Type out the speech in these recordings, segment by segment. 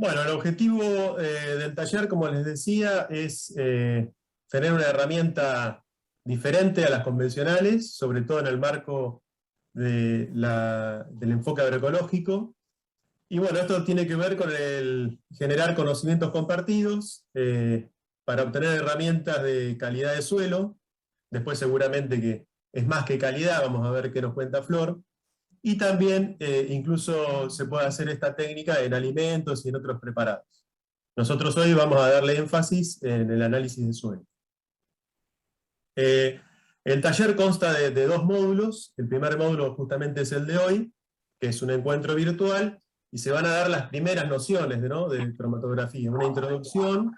Bueno, el objetivo del taller, como les decía, es tener una herramienta diferente a las convencionales, sobre todo en el marco del enfoque agroecológico. Y bueno, esto tiene que ver con el generar conocimientos compartidos para obtener herramientas de calidad de suelo. Después seguramente que es más que calidad, vamos a ver qué nos cuenta Flor. Y también incluso se puede hacer esta técnica en alimentos y en otros preparados. Nosotros hoy vamos a darle énfasis en el análisis de suelo. El taller consta de dos módulos. El primer módulo justamente es el de hoy, que es un encuentro virtual, y se van a dar las primeras nociones, ¿no?, de cromatografía, una introducción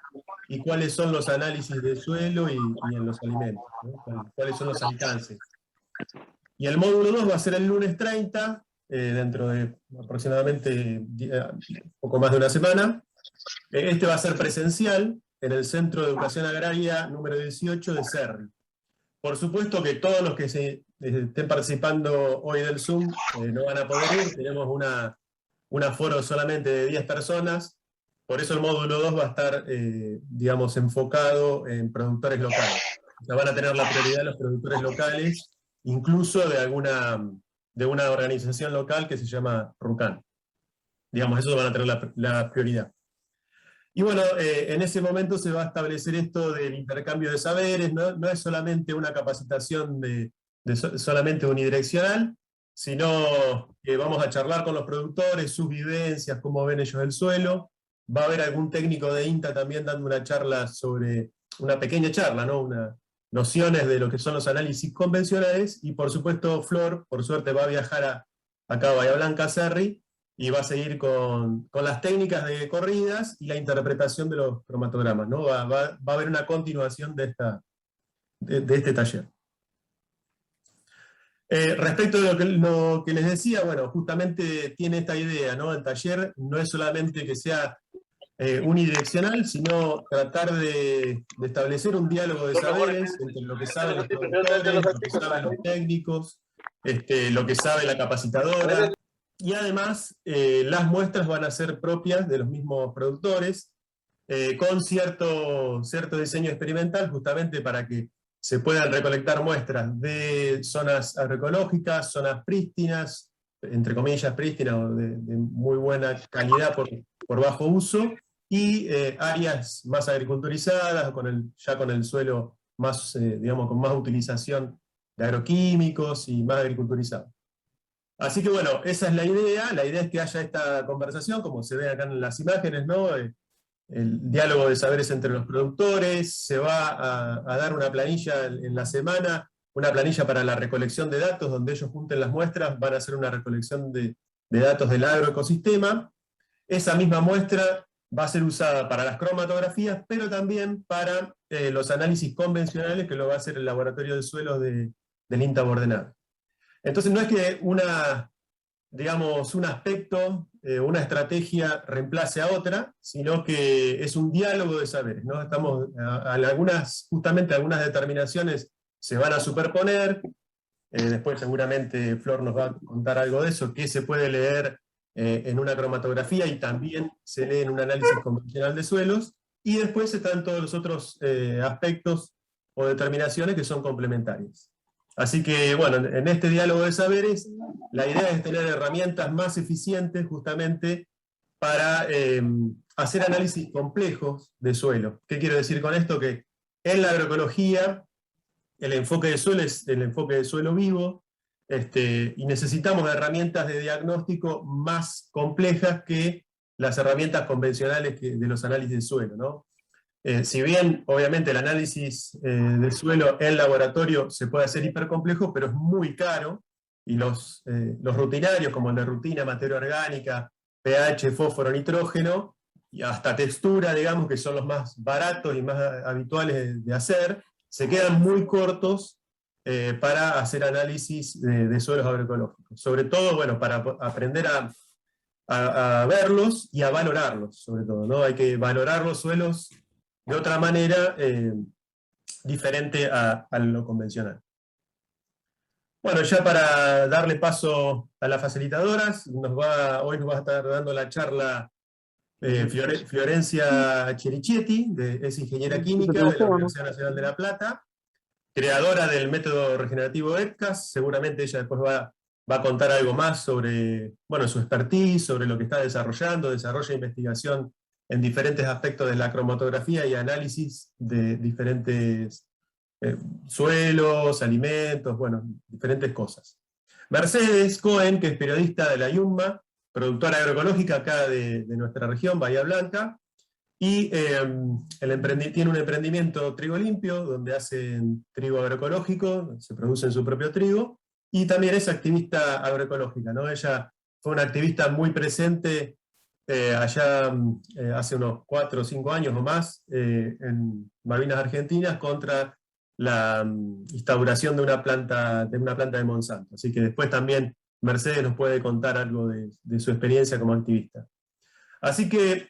y cuáles son los análisis de suelo y en los alimentos, ¿no? Cuáles son los alcances. Y el módulo 2 va a ser el lunes 30, dentro de aproximadamente poco más de una semana. Este va a ser presencial en el Centro de Educación Agraria número 18 de Cerri. Por supuesto que todos los que estén participando hoy del Zoom no van a poder ir, tenemos un aforo solamente de 10 personas, por eso el módulo 2 va a estar, digamos, enfocado en productores locales. O sea, van a tener la prioridad los productores locales, incluso de una organización local que se llama RUCAN. Digamos, esos van a tener la prioridad. Y bueno, en ese momento se va a establecer esto del intercambio de saberes, no es solamente una capacitación solamente unidireccional, sino que vamos a charlar con los productores, sus vivencias, cómo ven ellos el suelo. Va a haber algún técnico de INTA también dando una charla sobre, una pequeña charla, ¿no?, nociones de lo que son los análisis convencionales, y por supuesto Flor, por suerte, va a viajar acá a Bahía Blanca, Cerri, y va a seguir con las técnicas de corridas y la interpretación de los cromatogramas, ¿no? Va a haber una continuación de este taller. Respecto de lo que les decía, bueno, justamente tiene esta idea, ¿no? El taller no es solamente que sea unidireccional, sino tratar de establecer un diálogo de saberes entre lo que saben los productores, lo que saben los técnicos, lo que sabe la capacitadora. Y además, las muestras van a ser propias de los mismos productores, con cierto diseño experimental, justamente para que se puedan recolectar muestras de zonas agroecológicas, zonas prístinas, entre comillas prístinas, o de muy buena calidad por bajo uso, y áreas más agriculturizadas, ya con el suelo más, digamos, con más utilización de agroquímicos y más agriculturizado. Así que bueno, esa es la idea es que haya esta conversación, como se ve acá en las imágenes, ¿no? El diálogo de saberes entre los productores, se va a dar una planilla en la semana, una planilla para la recolección de datos, donde ellos junten las muestras, van a hacer una recolección de datos del agroecosistema. Esa misma muestra va a ser usada para las cromatografías, pero también para los análisis convencionales, que lo va a hacer el laboratorio de suelos del INTA Bordenave. Entonces no es que digamos, un aspecto, una estrategia reemplace a otra, sino que es un diálogo de saberes, ¿no? Justamente algunas determinaciones se van a superponer, después seguramente Flor nos va a contar algo de eso, que se puede leer en una cromatografía y también se lee en un análisis convencional de suelos, y después están todos los otros aspectos o determinaciones que son complementarias. Así que, bueno, en este diálogo de saberes, la idea es tener herramientas más eficientes justamente para hacer análisis complejos de suelo. ¿Qué quiero decir con esto? Que en la agroecología el enfoque de suelo es el enfoque de suelo vivo, y necesitamos herramientas de diagnóstico más complejas que las herramientas convencionales de los análisis de suelo, ¿no? Si bien, obviamente, el análisis del suelo en laboratorio se puede hacer hipercomplejo, pero es muy caro, y los rutinarios, como el de rutina, materia orgánica, pH, fósforo, nitrógeno, y hasta textura, digamos, que son los más baratos y más habituales de hacer, se quedan muy cortos para hacer análisis de suelos agroecológicos. Sobre todo, bueno, para aprender a verlos y a valorarlos, sobre todo, ¿no? Hay que valorar los suelos de otra manera diferente a lo convencional. Bueno, ya para darle paso a las facilitadoras, hoy nos va a estar dando la charla Florencia Cherichetti, es ingeniera química de la Universidad Nacional de La Plata, creadora del método regenerativo ETCAS. Seguramente ella después va a contar algo más sobre, bueno, su expertise, sobre lo que está desarrollando, desarrolla investigación en diferentes aspectos de la cromatografía y análisis de diferentes suelos, alimentos, bueno, diferentes cosas. Mercedes Cohen, que es periodista de la YUMBA, productora agroecológica acá de nuestra región, Bahía Blanca, y tiene un emprendimiento Trigo Limpio, donde hacen trigo agroecológico, se producen su propio trigo, y también es activista agroecológica, ¿no? Ella fue una activista muy presente allá hace unos 4 o 5 años o más, en Malvinas Argentinas, contra la instauración de una planta de Monsanto. Así que después también Mercedes nos puede contar algo de su experiencia como activista. Así que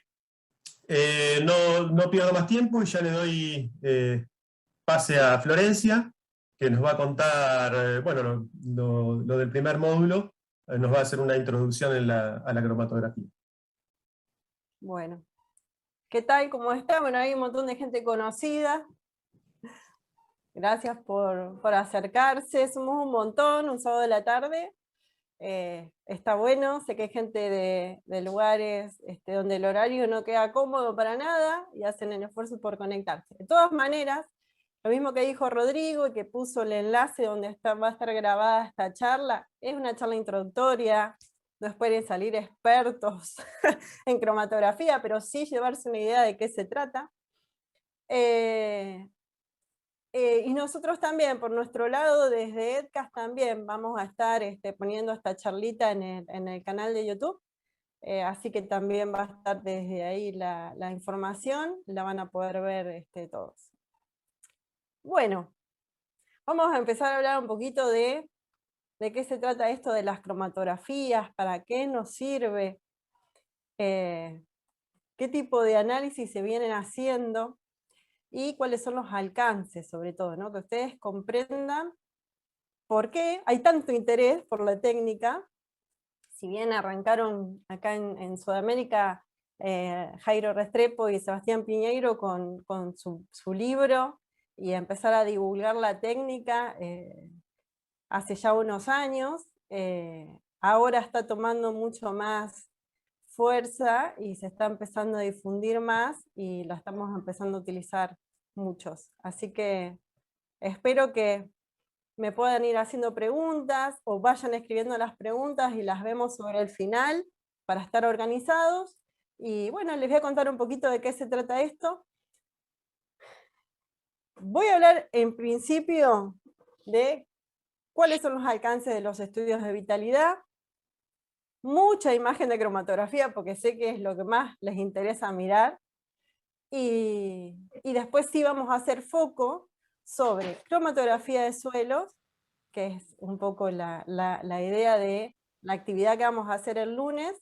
no pierdo más tiempo y ya le doy pase a Florencia, que nos va a contar, bueno, lo del primer módulo, nos va a hacer una introducción a la cromatografía. Bueno, ¿qué tal? ¿Cómo está? Bueno, hay un montón de gente conocida. Gracias por acercarse, somos un montón, un sábado de la tarde. Está bueno, sé que hay gente de lugares donde el horario no queda cómodo para nada y hacen el esfuerzo por conectarse. De todas maneras, lo mismo que dijo Rodrigo y que puso el enlace donde va a estar grabada esta charla, es una charla introductoria, no esperen salir expertos en cromatografía, pero sí llevarse una idea de qué se trata. Y nosotros también, por nuestro lado, desde ETCAS también vamos a estar poniendo esta charlita en el canal de YouTube, así que también va a estar desde ahí la información, la van a poder ver todos. Bueno, vamos a empezar a hablar un poquito de qué se trata esto de las cromatografías, para qué nos sirve, qué tipo de análisis se vienen haciendo, y cuáles son los alcances, sobre todo, ¿no? Que ustedes comprendan por qué hay tanto interés por la técnica. Si bien arrancaron acá en Sudamérica Jairo Restrepo y Sebastián Piñeiro con su libro, y empezar a divulgar la técnica hace ya unos años, ahora está tomando mucho más fuerza y se está empezando a difundir más y la estamos empezando a utilizar muchos. Así que espero que me puedan ir haciendo preguntas o vayan escribiendo las preguntas y las vemos sobre el final para estar organizados. Y bueno, les voy a contar un poquito de qué se trata esto. Voy a hablar en principio de cuáles son los alcances de los estudios de vitalidad. Mucha imagen de cromatografía porque sé que es lo que más les interesa mirar. Y después sí vamos a hacer foco sobre cromatografía de suelos, que es un poco la idea de la actividad que vamos a hacer el lunes,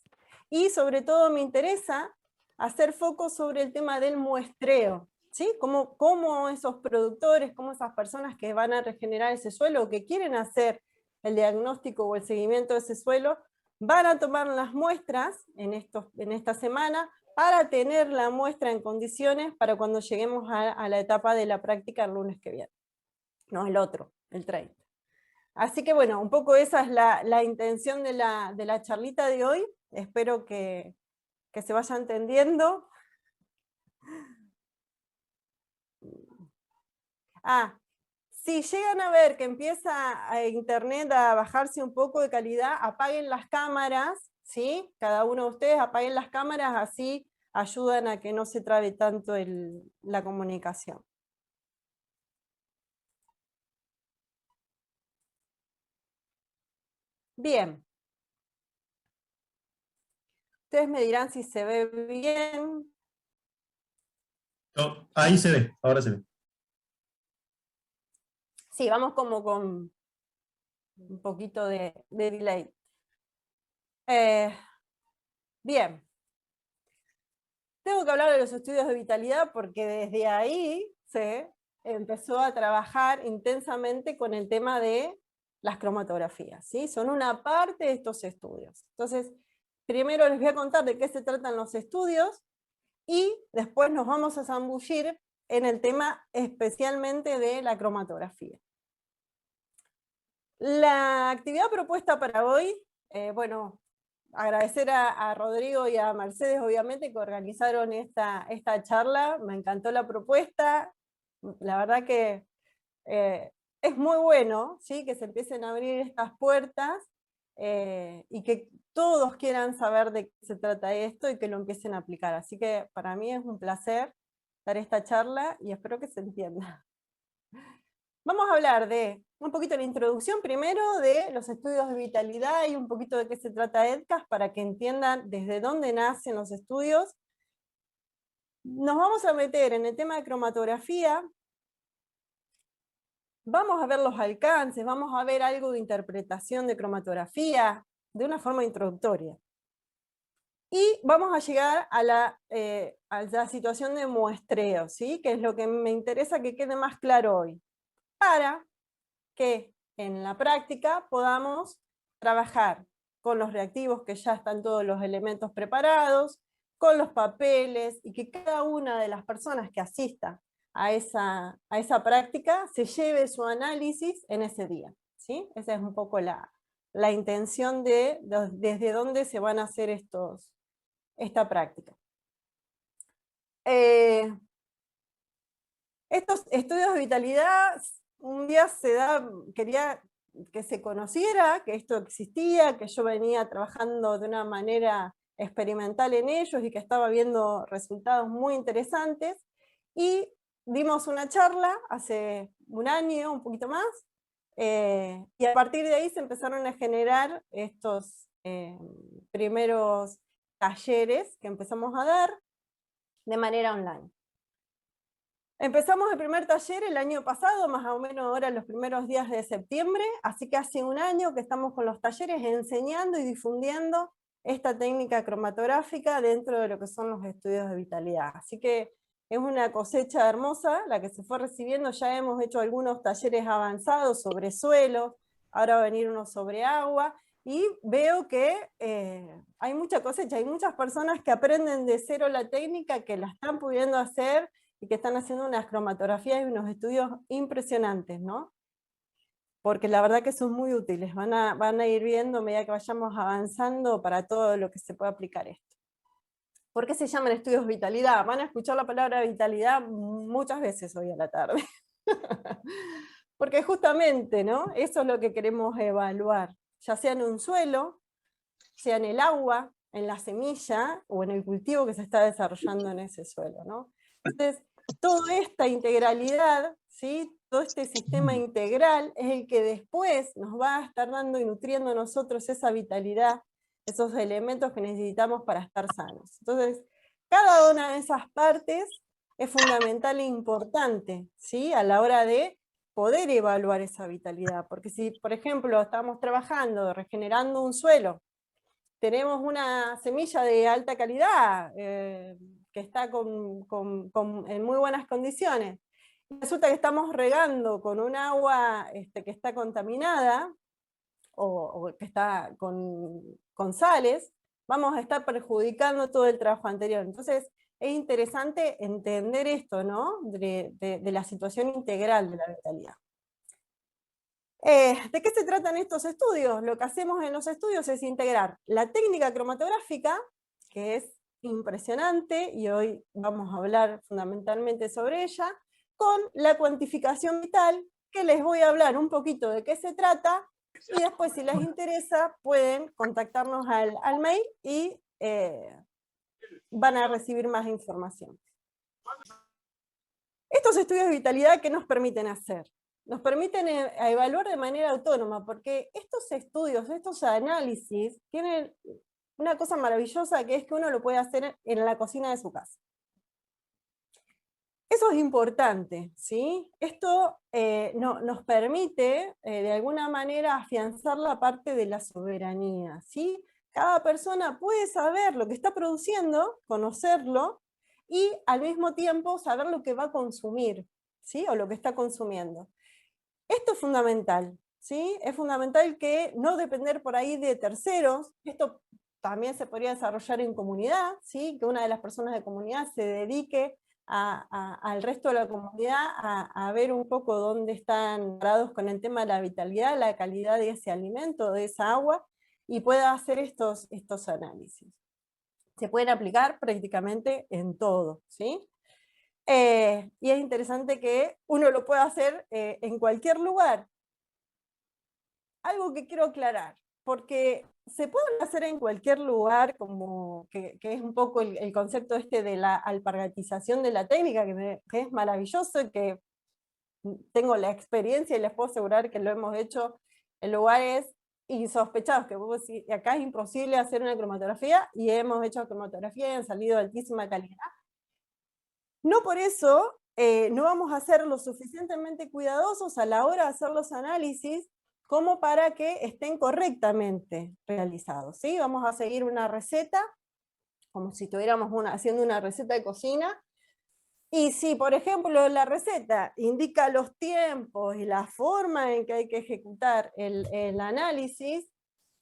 y sobre todo me interesa hacer foco sobre el tema del muestreo, ¿sí? Cómo esos productores, cómo esas personas que van a regenerar ese suelo, o que quieren hacer el diagnóstico o el seguimiento de ese suelo, van a tomar las muestras en esta semana, para tener la muestra en condiciones para cuando lleguemos a la etapa de la práctica el lunes que viene. No, el otro, el 30. Así que bueno, un poco esa es la intención de la charlita de hoy. Espero que se vaya entendiendo. Si llegan a ver que empieza a internet a bajarse un poco de calidad, apaguen las cámaras, ¿sí? Cada uno de ustedes apaguen las cámaras, así ayudan a que no se trabe tanto la comunicación. Bien. Ustedes me dirán si se ve bien. No, ahí se ve, ahora se ve. Sí, vamos como con un poquito de delay. Bien. Tengo que hablar de los estudios de vitalidad porque desde ahí se empezó a trabajar intensamente con el tema de las cromatografías, ¿sí? Son una parte de estos estudios. Entonces, primero les voy a contar de qué se tratan los estudios y después nos vamos a zambullir en el tema especialmente de la cromatografía. La actividad propuesta para hoy, bueno, agradecer a Rodrigo y a Mercedes, obviamente, que organizaron esta charla. Me encantó la propuesta. La verdad que es muy bueno, ¿sí?, que se empiecen a abrir estas puertas y que todos quieran saber de qué se trata esto y que lo empiecen a aplicar. Así que para mí es un placer dar esta charla y espero que se entienda. Vamos a hablar de un poquito de la introducción primero de los estudios de vitalidad y un poquito de qué se trata EDCAS para que entiendan desde dónde nacen los estudios. Nos vamos a meter en el tema de cromatografía. Vamos a ver los alcances, vamos a ver algo de interpretación de cromatografía de una forma introductoria. Y vamos a llegar a la situación de muestreo, ¿sí?, que es lo que me interesa que quede más claro hoy, para que en la práctica podamos trabajar con los reactivos que ya están todos los elementos preparados, con los papeles, y que cada una de las personas que asista a esa práctica se lleve su análisis en ese día, ¿sí? Esa es un poco la intención de desde dónde se van a hacer esta práctica. Estos estudios de vitalidad, un día quería que se conociera que esto existía, que yo venía trabajando de una manera experimental en ellos y que estaba viendo resultados muy interesantes, y dimos una charla hace un año, un poquito más, y a partir de ahí se empezaron a generar estos primeros talleres que empezamos a dar de manera online. Empezamos el primer taller el año pasado, más o menos ahora los primeros días de septiembre, así que hace un año que estamos con los talleres enseñando y difundiendo esta técnica cromatográfica dentro de lo que son los estudios de vitalidad. Así que es una cosecha hermosa la que se fue recibiendo. Ya hemos hecho algunos talleres avanzados sobre suelo, ahora va a venir uno sobre agua, y veo que hay mucha cosecha, hay muchas personas que aprenden de cero la técnica, que la están pudiendo hacer, y que están haciendo unas cromatografías y unos estudios impresionantes, ¿no? Porque la verdad que son muy útiles, van a ir viendo a medida que vayamos avanzando para todo lo que se puede aplicar esto. ¿Por qué se llaman estudios vitalidad? Van a escuchar la palabra vitalidad muchas veces hoy a la tarde. Porque justamente, ¿no?, eso es lo que queremos evaluar, ya sea en un suelo, sea en el agua, en la semilla, o en el cultivo que se está desarrollando en ese suelo, ¿no? Entonces, toda esta integralidad, ¿sí?, todo este sistema integral es el que después nos va a estar dando y nutriendo a nosotros esa vitalidad, esos elementos que necesitamos para estar sanos. Entonces, cada una de esas partes es fundamental e importante, ¿sí?, a la hora de poder evaluar esa vitalidad, porque si, por ejemplo, estamos trabajando, regenerando un suelo, tenemos una semilla de alta calidad, que está en muy buenas condiciones, y resulta que estamos regando con un agua que está contaminada, o que está con sales, vamos a estar perjudicando todo el trabajo anterior. Entonces, es interesante entender esto, ¿no?, de la situación integral de la vitalidad. ¿De qué se tratan estos estudios? Lo que hacemos en los estudios es integrar la técnica cromatográfica, que es impresionante, y hoy vamos a hablar fundamentalmente sobre ella, con la cuantificación vital, que les voy a hablar un poquito de qué se trata, y después, si les interesa, pueden contactarnos al mail y van a recibir más información. Estos estudios de vitalidad, ¿qué nos permiten hacer? Nos permiten evaluar de manera autónoma, porque estos estudios, estos análisis, tienen una cosa maravillosa, que es que uno lo puede hacer en la cocina de su casa. Eso es importante, ¿sí? Esto nos permite, de alguna manera, afianzar la parte de la soberanía, ¿sí? Cada persona puede saber lo que está produciendo, conocerlo, y al mismo tiempo saber lo que va a consumir, ¿sí?, o lo que está consumiendo. Esto es fundamental, ¿sí? Es fundamental que no depender por ahí de terceros. Esto también se podría desarrollar en comunidad, ¿sí? Que una de las personas de comunidad se dedique al resto de la comunidad a ver un poco dónde están parados con el tema de la vitalidad, la calidad de ese alimento, de esa agua, y pueda hacer estos análisis. Se pueden aplicar prácticamente en todo, ¿sí? Y es interesante que uno lo pueda hacer en cualquier lugar. Algo que quiero aclarar, porque se puede hacer en cualquier lugar, como que es un poco el concepto de la alpargatización de la técnica, que es maravilloso y que tengo la experiencia y les puedo asegurar que lo hemos hecho en lugares insospechados, que vos decís, acá es imposible hacer una cromatografía, y hemos hecho cromatografía y han salido de altísima calidad. No por eso no vamos a ser lo suficientemente cuidadosos a la hora de hacer los análisis como para que estén correctamente realizados, ¿sí? Vamos a seguir una receta, como si estuviéramos haciendo una receta de cocina, y si, por ejemplo, la receta indica los tiempos y la forma en que hay que ejecutar el análisis,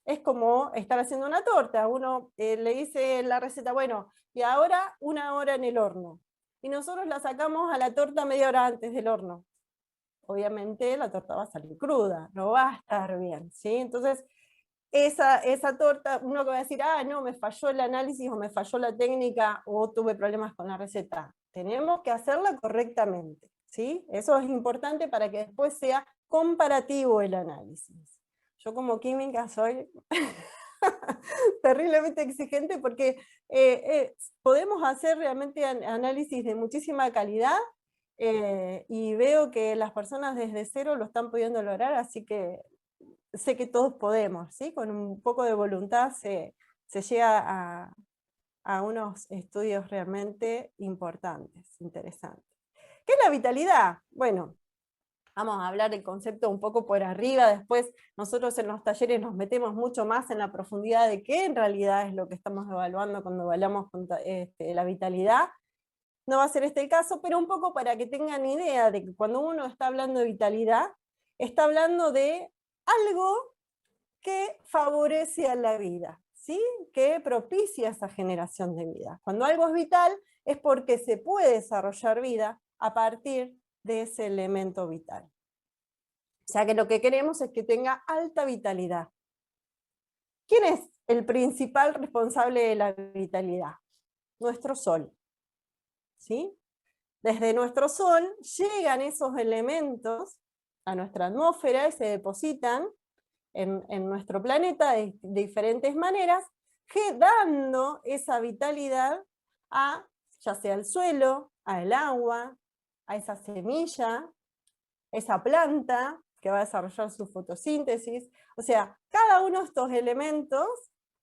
es como estar haciendo una torta. Uno le dice en la receta, bueno, y ahora 1 hora en el horno. Y nosotros la sacamos a la torta media hora antes del horno. Obviamente la torta va a salir cruda, no va a estar bien, ¿sí? Entonces, esa torta, uno que va a decir, no, me falló el análisis, o me falló la técnica, o tuve problemas con la receta. Tenemos que hacerla correctamente, ¿sí? Eso es importante para que después sea comparativo el análisis. Yo como química soy terriblemente exigente, porque podemos hacer realmente análisis de muchísima calidad, y veo que las personas desde cero lo están pudiendo lograr, así que sé que todos podemos, ¿sí? Con un poco de voluntad se llega a unos estudios realmente importantes, interesantes. ¿Qué es la vitalidad? Bueno, vamos a hablar del concepto un poco por arriba, después nosotros en los talleres nos metemos mucho más en la profundidad de qué en realidad es lo que estamos evaluando cuando evaluamos la vitalidad. No va a ser este el caso, pero un poco para que tengan idea de que cuando uno está hablando de vitalidad, está hablando de algo que favorece a la vida, ¿sí? Que propicia esa generación de vida. Cuando algo es vital, es porque se puede desarrollar vida a partir de ese elemento vital. O sea que lo que queremos es que tenga alta vitalidad. ¿Quién es el principal responsable de la vitalidad? Nuestro Sol, ¿sí? Desde nuestro Sol llegan esos elementos a nuestra atmósfera y se depositan en nuestro planeta de diferentes maneras, dando esa vitalidad a, ya sea al suelo, al agua, a esa semilla, esa planta que va a desarrollar su fotosíntesis. O sea, cada uno de estos elementos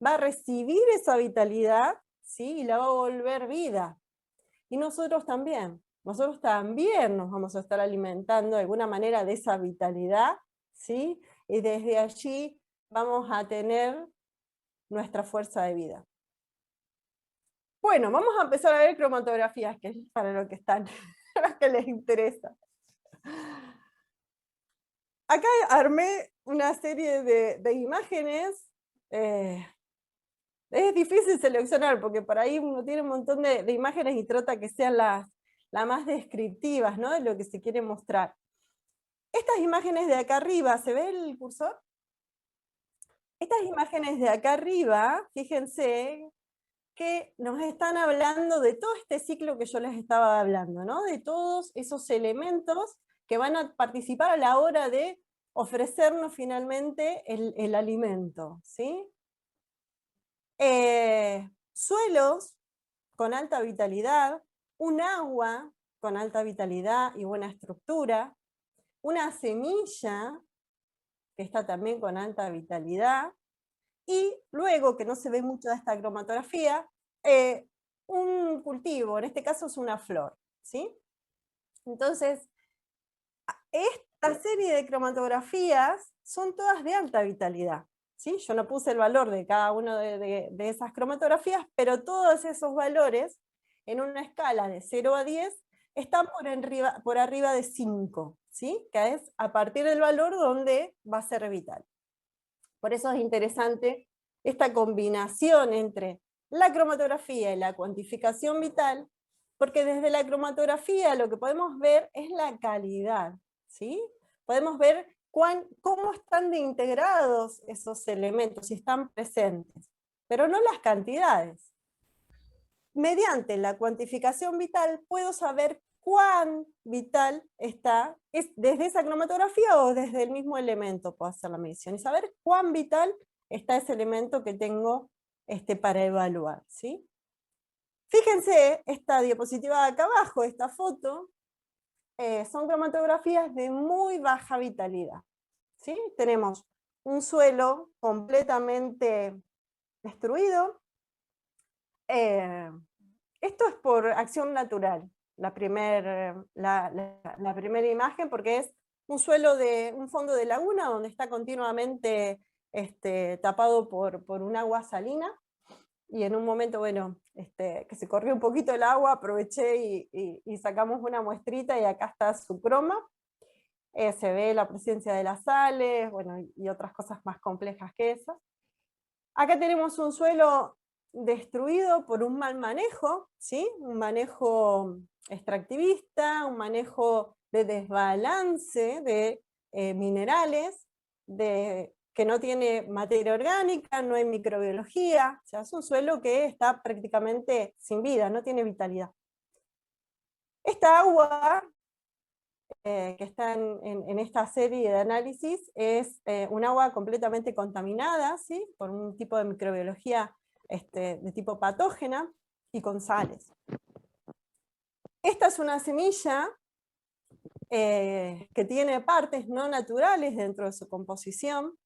va a recibir esa vitalidad, ¿sí? Y la va a volver vida. Y nosotros también nos vamos a estar alimentando de alguna manera de esa vitalidad, ¿sí? Y desde allí vamos a tener nuestra fuerza de vida. Bueno, vamos a empezar a ver cromatografías, que es para lo que están, los que les interesa. Acá armé una serie de imágenes. Es difícil seleccionar, porque por ahí uno tiene un montón de imágenes y trata que sean las más descriptivas, ¿no? De lo que se quiere mostrar. Estas imágenes de acá arriba, ¿se ve el cursor? Estas imágenes de acá arriba, fíjense que nos están hablando de todo este ciclo que yo les estaba hablando, ¿no? De todos esos elementos que van a participar a la hora de ofrecernos finalmente el alimento, ¿sí? Suelos con alta vitalidad, un agua con alta vitalidad y buena estructura, una semilla que está también con alta vitalidad, y luego, que no se ve mucho de esta cromatografía, un cultivo, en este caso es una flor, ¿sí? Entonces, esta serie de cromatografías son todas de alta vitalidad, ¿sí? Yo no puse el valor de cada una de esas cromatografías, pero todos esos valores, en una escala de 0 a 10, están por arriba de 5, ¿sí? Que es a partir del valor donde va a ser vital. Por eso es interesante esta combinación entre la cromatografía y la cuantificación vital, porque desde la cromatografía lo que podemos ver es la calidad, ¿sí? Podemos ver cómo están de integrados esos elementos, si están presentes, pero no las cantidades. Mediante la cuantificación vital puedo saber cuán vital está, desde esa cromatografía o desde el mismo elemento puedo hacer la medición, y saber cuán vital está ese elemento que tengo para evaluar, ¿sí? Fíjense esta diapositiva de acá abajo, esta foto, son cromatografías de muy baja vitalidad, ¿sí? Tenemos un suelo completamente destruido. Esto es por acción natural, la primera imagen, porque es un suelo un fondo de laguna donde está continuamente tapado por un agua salina, y en un momento, bueno, que se corrió un poquito el agua, aproveché y sacamos una muestrita, y acá está su croma. Se ve la presencia de las sales, bueno, y otras cosas más complejas que esas. Acá tenemos un suelo destruido por un mal manejo, ¿sí? Un manejo extractivista, un manejo de desbalance de minerales, que no tiene materia orgánica, no hay microbiología, o sea, es un suelo que está prácticamente sin vida, no tiene vitalidad. Esta agua que está en esta serie de análisis es un agua completamente contaminada, ¿sí? Por un tipo de microbiología de tipo patógena y con sales. Esta es una semilla que tiene partes no naturales dentro de su composición,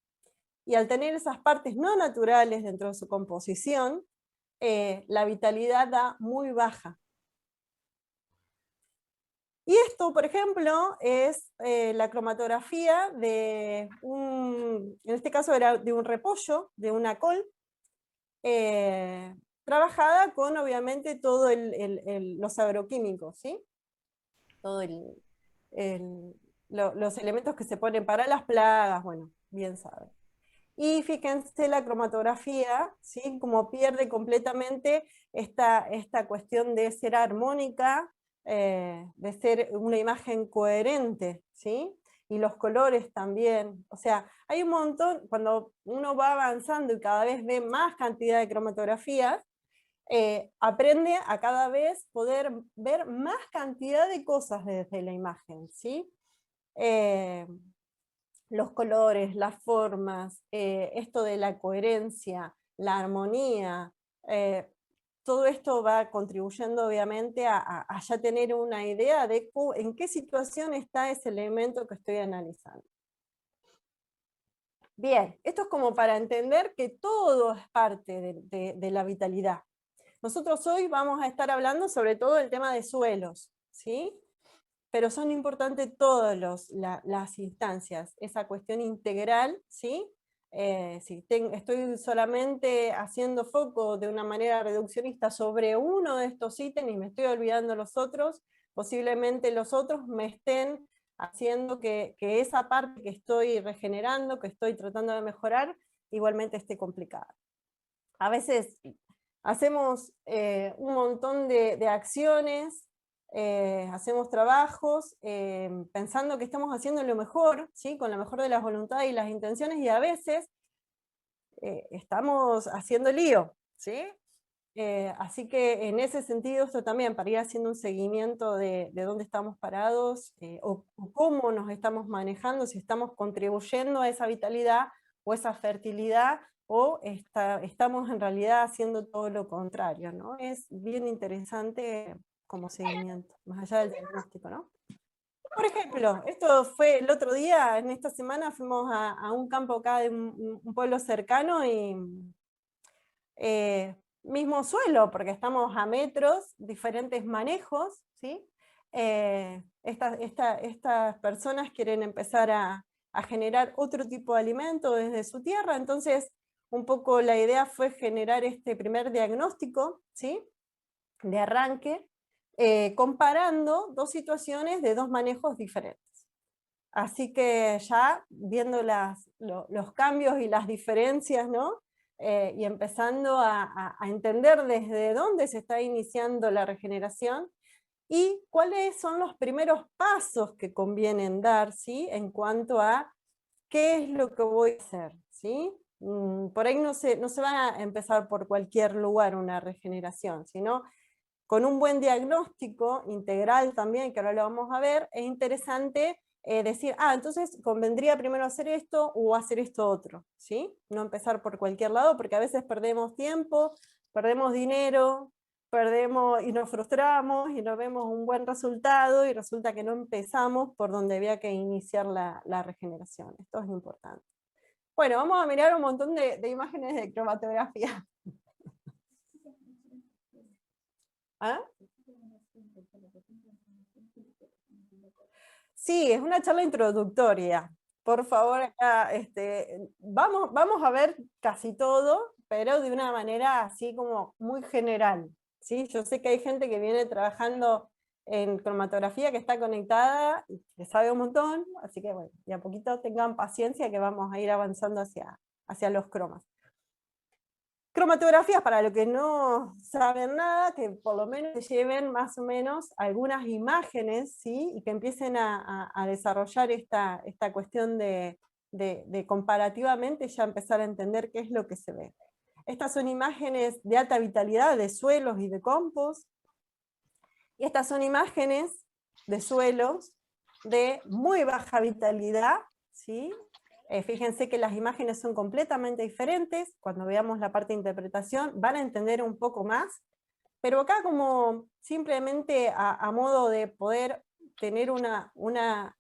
y al tener esas partes no naturales dentro de su composición, la vitalidad da muy baja. Y esto, por ejemplo, es la cromatografía de en este caso era de un repollo, de una col, trabajada con, obviamente, todos los agroquímicos, ¿sí? Todos los elementos que se ponen para las plagas, bueno, bien saben. Y fíjense la cromatografía, ¿sí? Como pierde completamente esta cuestión de ser armónica, de ser una imagen coherente, ¿sí? Y los colores también. O sea, hay un montón, cuando uno va avanzando y cada vez ve más cantidad de cromatografías, aprende a cada vez poder ver más cantidad de cosas desde la imagen, ¿sí? Los colores, las formas, esto de la coherencia, la armonía, todo esto va contribuyendo obviamente a ya tener una idea de en qué situación está ese elemento que estoy analizando. Bien, esto es como para entender que todo es parte de la vitalidad. Nosotros hoy vamos a estar hablando sobre todo del tema de suelos, ¿sí? Pero son importantes todas las instancias, esa cuestión integral, ¿sí? Si estoy solamente haciendo foco de una manera reduccionista sobre uno de estos ítems y me estoy olvidando los otros, posiblemente los otros me estén haciendo que esa parte que estoy regenerando, que estoy tratando de mejorar, igualmente esté complicada. A veces hacemos un montón de acciones, hacemos trabajos pensando que estamos haciendo lo mejor, ¿sí? Con la mejor de las voluntades y las intenciones, y a veces estamos haciendo lío, ¿sí? Así que en ese sentido esto también, para ir haciendo un seguimiento de dónde estamos parados, o cómo nos estamos manejando, si estamos contribuyendo a esa vitalidad o esa fertilidad, o estamos en realidad haciendo todo lo contrario, ¿no? Es bien interesante como seguimiento, más allá del diagnóstico, ¿no? Por ejemplo, esto fue el otro día, en esta semana fuimos a un campo acá de un pueblo cercano, y mismo suelo, porque estamos a metros, diferentes manejos, ¿sí? Estas personas quieren empezar a generar otro tipo de alimento desde su tierra, entonces un poco la idea fue generar este primer diagnóstico, ¿sí? De arranque, comparando dos situaciones de dos manejos diferentes. Así que ya viendo los cambios y las diferencias, ¿no? y empezando a entender desde dónde se está iniciando la regeneración y cuáles son los primeros pasos que convienen dar, ¿sí? En cuanto a qué es lo que voy a hacer, ¿sí? Por ahí no se va a empezar por cualquier lugar una regeneración, sino con un buen diagnóstico integral también, que ahora lo vamos a ver, es interesante decir, entonces convendría primero hacer esto o hacer esto otro, ¿sí? No empezar por cualquier lado, porque a veces perdemos tiempo, perdemos dinero, perdemos y nos frustramos y no vemos un buen resultado y resulta que no empezamos por donde había que iniciar la regeneración. Esto es importante. Bueno, vamos a mirar un montón de imágenes de cromatografía. ¿Ah? Sí, es una charla introductoria. Por favor, acá, vamos a ver casi todo, pero de una manera así como muy general, ¿sí? Yo sé que hay gente que viene trabajando en cromatografía, que está conectada, y que sabe un montón, así que bueno, de a poquito tengan paciencia que vamos a ir avanzando hacia los cromas. Cromatografías, para los que no saben nada, que por lo menos lleven más o menos algunas imágenes, ¿sí? Y que empiecen a desarrollar esta cuestión de comparativamente ya empezar a entender qué es lo que se ve. Estas son imágenes de alta vitalidad de suelos y de compost, y estas son imágenes de suelos de muy baja vitalidad, ¿sí? Fíjense que las imágenes son completamente diferentes, cuando veamos la parte de interpretación van a entender un poco más, pero acá como simplemente a modo de poder tener una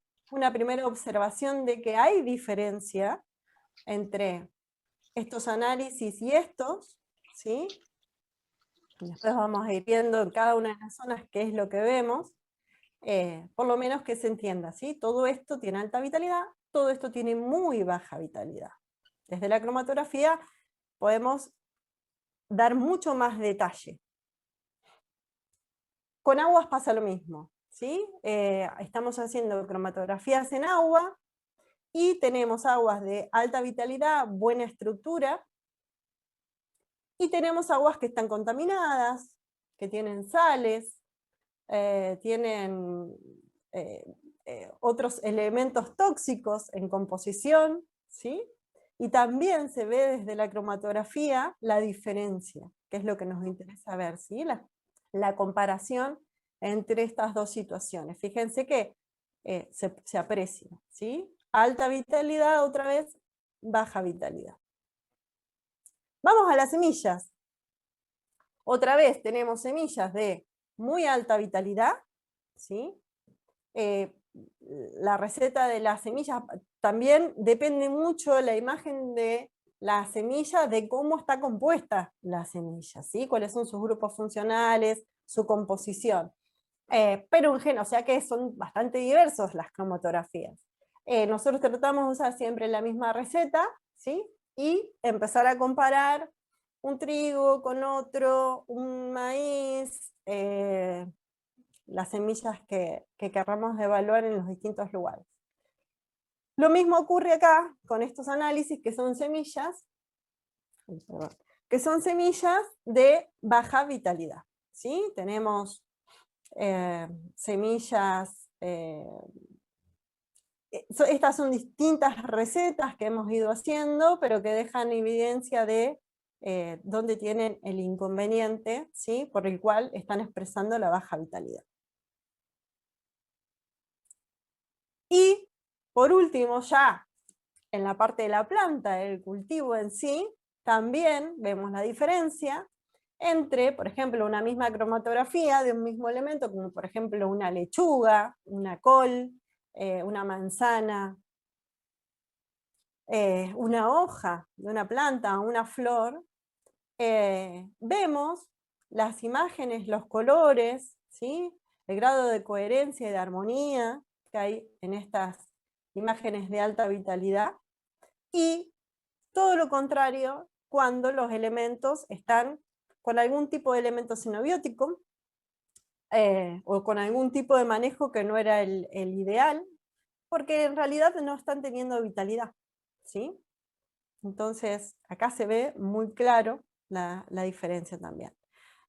primera observación de que hay diferencia entre estos análisis y estos, ¿sí? Y después vamos a ir viendo en cada una de las zonas qué es lo que vemos, por lo menos que se entienda, ¿sí? Todo esto tiene alta vitalidad, todo esto tiene muy baja vitalidad. Desde la cromatografía podemos dar mucho más detalle. Con aguas pasa lo mismo, ¿sí? Estamos haciendo cromatografías en agua y tenemos aguas de alta vitalidad, buena estructura, y tenemos aguas que están contaminadas, que tienen sales, tienen otros elementos tóxicos en composición, ¿sí? Y también se ve desde la cromatografía la diferencia, que es lo que nos interesa ver, ¿sí? La comparación entre estas dos situaciones. Fíjense que se aprecia, ¿sí? Alta vitalidad, otra vez, baja vitalidad. Vamos a las semillas. Otra vez tenemos semillas de muy alta vitalidad, ¿sí? La receta de las semillas también depende mucho de la imagen de la semilla, de cómo está compuesta la semilla, ¿sí? Cuáles son sus grupos funcionales, su composición. Pero en general, o sea que son bastante diversos las cromatografías. Nosotros tratamos de usar siempre la misma receta, ¿sí? Y empezar a comparar un trigo con otro, un maíz, las semillas que querramos evaluar en los distintos lugares. Lo mismo ocurre acá con estos análisis que son semillas, de baja vitalidad, ¿sí? Tenemos semillas, estas son distintas recetas que hemos ido haciendo, pero que dejan evidencia de dónde tienen el inconveniente, ¿sí? Por el cual están expresando la baja vitalidad. Y por último, ya en la parte de la planta, el cultivo en sí, también vemos la diferencia entre, por ejemplo, una misma cromatografía de un mismo elemento, como por ejemplo una lechuga, una col, una manzana, una hoja de una planta, una flor. Vemos las imágenes, los colores, ¿sí? El grado de coherencia y de armonía que hay en estas imágenes de alta vitalidad, y todo lo contrario cuando los elementos están con algún tipo de elemento xenobiótico, o con algún tipo de manejo que no era el ideal, porque en realidad no están teniendo vitalidad, ¿sí? Entonces, acá se ve muy claro la diferencia también.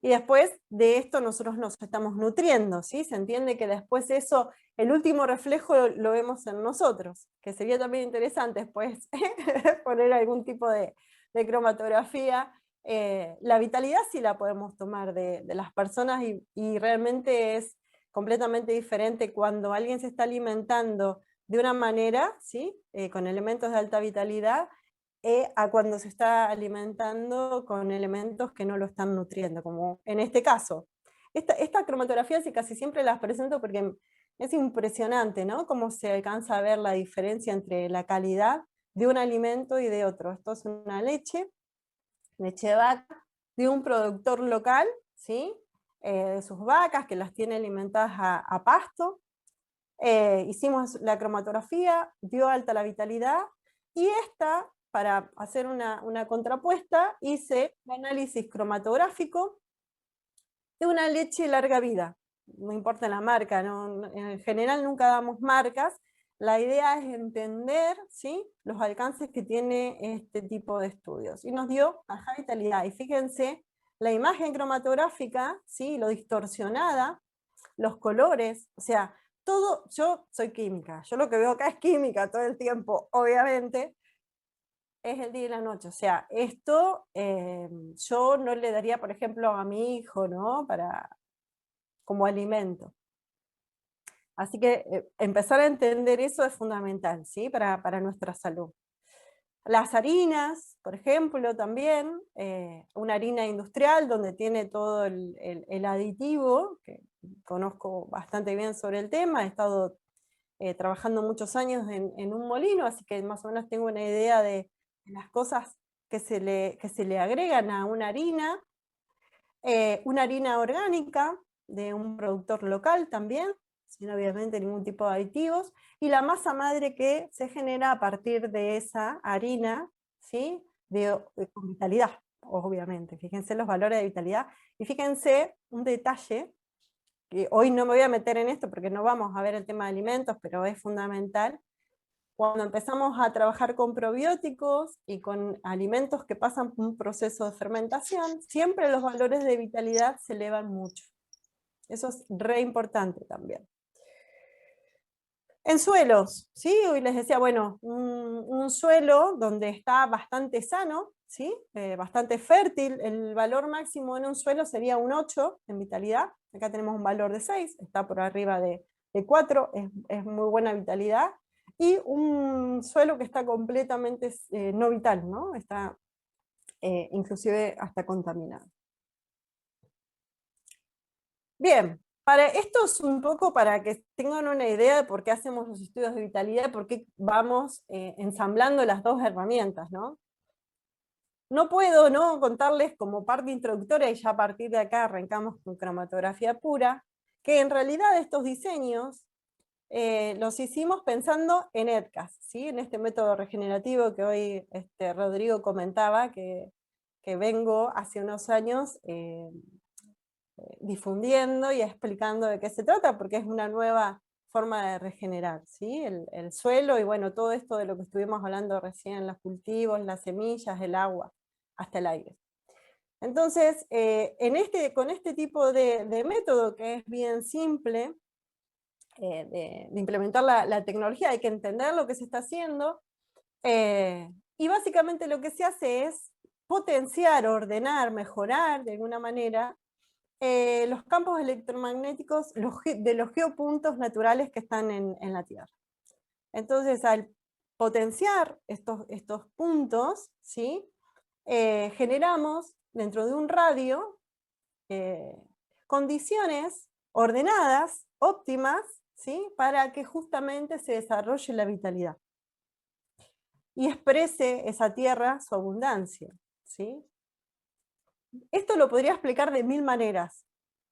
Y después de esto nosotros nos estamos nutriendo, ¿sí? Se entiende que después eso, el último reflejo lo vemos en nosotros, que sería también interesante después poner algún tipo de cromatografía. La vitalidad sí la podemos tomar de las personas y realmente es completamente diferente cuando alguien se está alimentando de una manera, ¿sí? Con elementos de alta vitalidad, a cuando se está alimentando con elementos que no lo están nutriendo, como en este caso. Esta cromatografía sí casi siempre las presento porque es impresionante, ¿no? Cómo se alcanza a ver la diferencia entre la calidad de un alimento y de otro. Esto es una leche de vaca, de un productor local, ¿sí? De sus vacas, que las tiene alimentadas a pasto. Hicimos la cromatografía, dio alta la vitalidad, y esta, para hacer una contrapuesta, hice un análisis cromatográfico de una leche larga vida. No importa la marca, ¿no? En general nunca damos marcas. La idea es entender, ¿sí?, los alcances que tiene este tipo de estudios. Y nos dio baja vitalidad. Y fíjense la imagen cromatográfica, ¿sí?, lo distorsionada, los colores, o sea, todo. Yo soy química, yo lo que veo acá es química todo el tiempo, obviamente, es el día y la noche. O sea, esto yo no le daría, por ejemplo, a mi hijo, ¿no?, como alimento. Así que empezar a entender eso es fundamental, ¿sí?, para nuestra salud. Las harinas, por ejemplo, también, una harina industrial donde tiene todo el aditivo, que conozco bastante bien sobre el tema, he estado trabajando muchos años en un molino, así que más o menos tengo una idea de las cosas que se le agregan a una harina orgánica de un productor local también, sin obviamente ningún tipo de aditivos, y la masa madre que se genera a partir de esa harina, ¿sí?, con vitalidad, obviamente. Fíjense los valores de vitalidad, y fíjense un detalle, que hoy no me voy a meter en esto porque no vamos a ver el tema de alimentos, pero es fundamental. Cuando empezamos a trabajar con probióticos y con alimentos que pasan por un proceso de fermentación, siempre los valores de vitalidad se elevan mucho. Eso es re importante también. En suelos, ¿sí? Hoy les decía, bueno, un suelo donde está bastante sano, ¿sí? Bastante fértil, el valor máximo en un suelo sería un 8 en vitalidad. Acá tenemos un valor de 6, está por arriba de 4, es muy buena vitalidad. Y un suelo que está completamente no vital, ¿no? Está inclusive hasta contaminado. Bien, para esto es un poco para que tengan una idea de por qué hacemos los estudios de vitalidad, por qué vamos ensamblando las dos herramientas, ¿no? No puedo no contarles como parte introductoria, y ya a partir de acá arrancamos con cromatografía pura, que en realidad estos diseños los hicimos pensando en EDCAS, ¿sí?, en este método regenerativo que hoy Rodrigo comentaba, que vengo hace unos años difundiendo y explicando de qué se trata, porque es una nueva forma de regenerar, ¿sí?, el suelo, y bueno, todo esto de lo que estuvimos hablando recién, los cultivos, las semillas, el agua, hasta el aire. Entonces, con este tipo de método, que es bien simple de implementar la tecnología, hay que entender lo que se está haciendo, y básicamente lo que se hace es potenciar, ordenar, mejorar de alguna manera los campos electromagnéticos de los geopuntos naturales que están en la Tierra. Entonces, al potenciar estos puntos, ¿sí?, generamos dentro de un radio condiciones ordenadas, óptimas, ¿sí?, para que justamente se desarrolle la vitalidad y exprese esa tierra su abundancia, ¿sí? Esto lo podría explicar de 1000 maneras.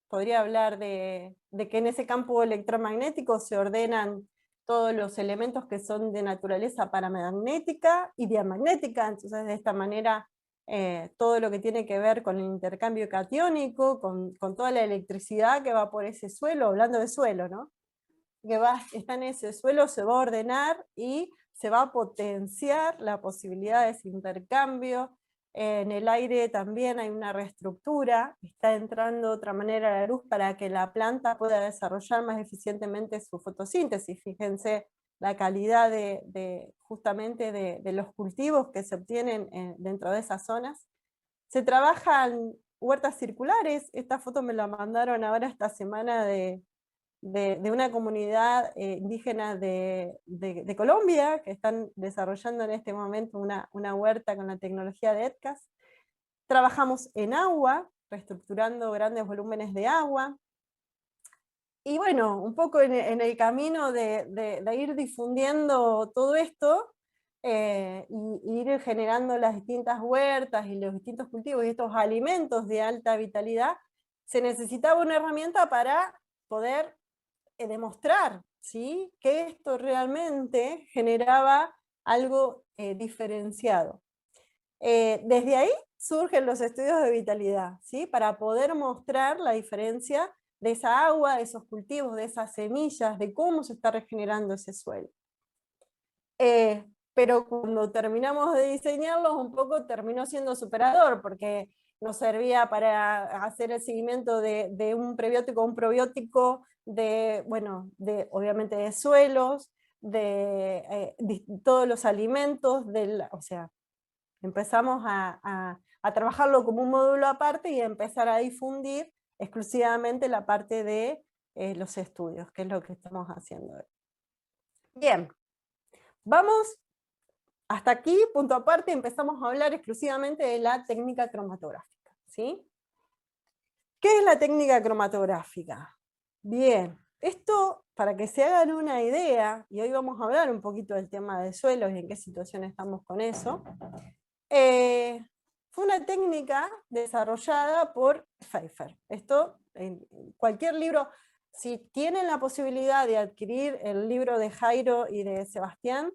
Podría hablar de que en ese campo electromagnético se ordenan todos los elementos que son de naturaleza paramagnética y diamagnética, entonces de esta manera todo lo que tiene que ver con el intercambio catiónico, con toda la electricidad que va por ese suelo, hablando de suelo, ¿no?, está en ese suelo, se va a ordenar y se va a potenciar la posibilidad de ese intercambio. En el aire también hay una reestructura, está entrando otra manera la luz para que la planta pueda desarrollar más eficientemente su fotosíntesis. Fíjense la calidad justamente de los cultivos que se obtienen dentro de esas zonas. Se trabajan huertas circulares, esta foto me la mandaron ahora esta semana de una comunidad indígena de Colombia, que están desarrollando en este momento una huerta con la tecnología de EDCAS. Trabajamos en agua, reestructurando grandes volúmenes de agua. Y bueno, un poco en el camino de ir difundiendo todo esto, y ir generando las distintas huertas y los distintos cultivos y estos alimentos de alta vitalidad, se necesitaba una herramienta para poder demostrar, ¿sí?, que esto realmente generaba algo diferenciado. Desde ahí surgen los estudios de vitalidad, ¿sí?, para poder mostrar la diferencia de esa agua, de esos cultivos, de esas semillas, de cómo se está regenerando ese suelo. Pero cuando terminamos de diseñarlos, un poco terminó siendo superador, porque nos servía para hacer el seguimiento de un prebiótico, un probiótico, obviamente de suelos, de todos los alimentos, o sea, empezamos a trabajarlo como un módulo aparte y a empezar a difundir exclusivamente la parte de los estudios, que es lo que estamos haciendo hoy. Bien, vamos hasta aquí, punto aparte, empezamos a hablar exclusivamente de la técnica cromatográfica, ¿sí? ¿Qué es la técnica cromatográfica? Bien, esto, para que se hagan una idea, y hoy vamos a hablar un poquito del tema de suelos y en qué situación estamos con eso, fue una técnica desarrollada por Pfeiffer. Esto, en cualquier libro, si tienen la posibilidad de adquirir el libro de Jairo y de Sebastián,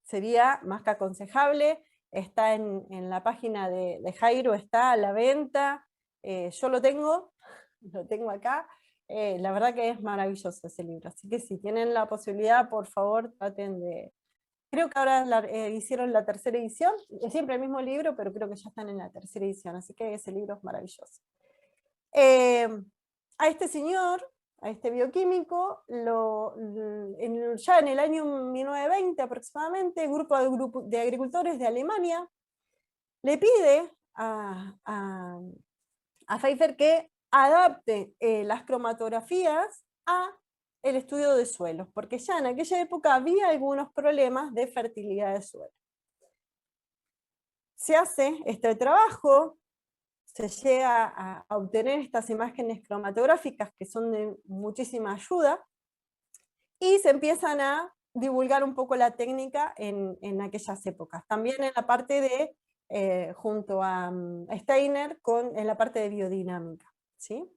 sería más que aconsejable. Está en la página de Jairo, está a la venta, yo lo tengo acá, la verdad que es maravilloso ese libro, así que si tienen la posibilidad, por favor, traten de... Creo que ahora hicieron la tercera edición, es siempre el mismo libro, pero creo que ya están en la tercera edición, así que ese libro es maravilloso. A este señor, a este bioquímico, ya en el año 1920 aproximadamente, un grupo de agricultores de Alemania le pide a Pfeiffer que adapte las cromatografías a el estudio de suelos, porque ya en aquella época había algunos problemas de fertilidad de suelo. Se hace este trabajo, se llega a obtener estas imágenes cromatográficas que son de muchísima ayuda, y se empiezan a divulgar un poco la técnica en aquellas épocas. También en la parte de, junto a Steiner, en la parte de biodinámica, ¿sí?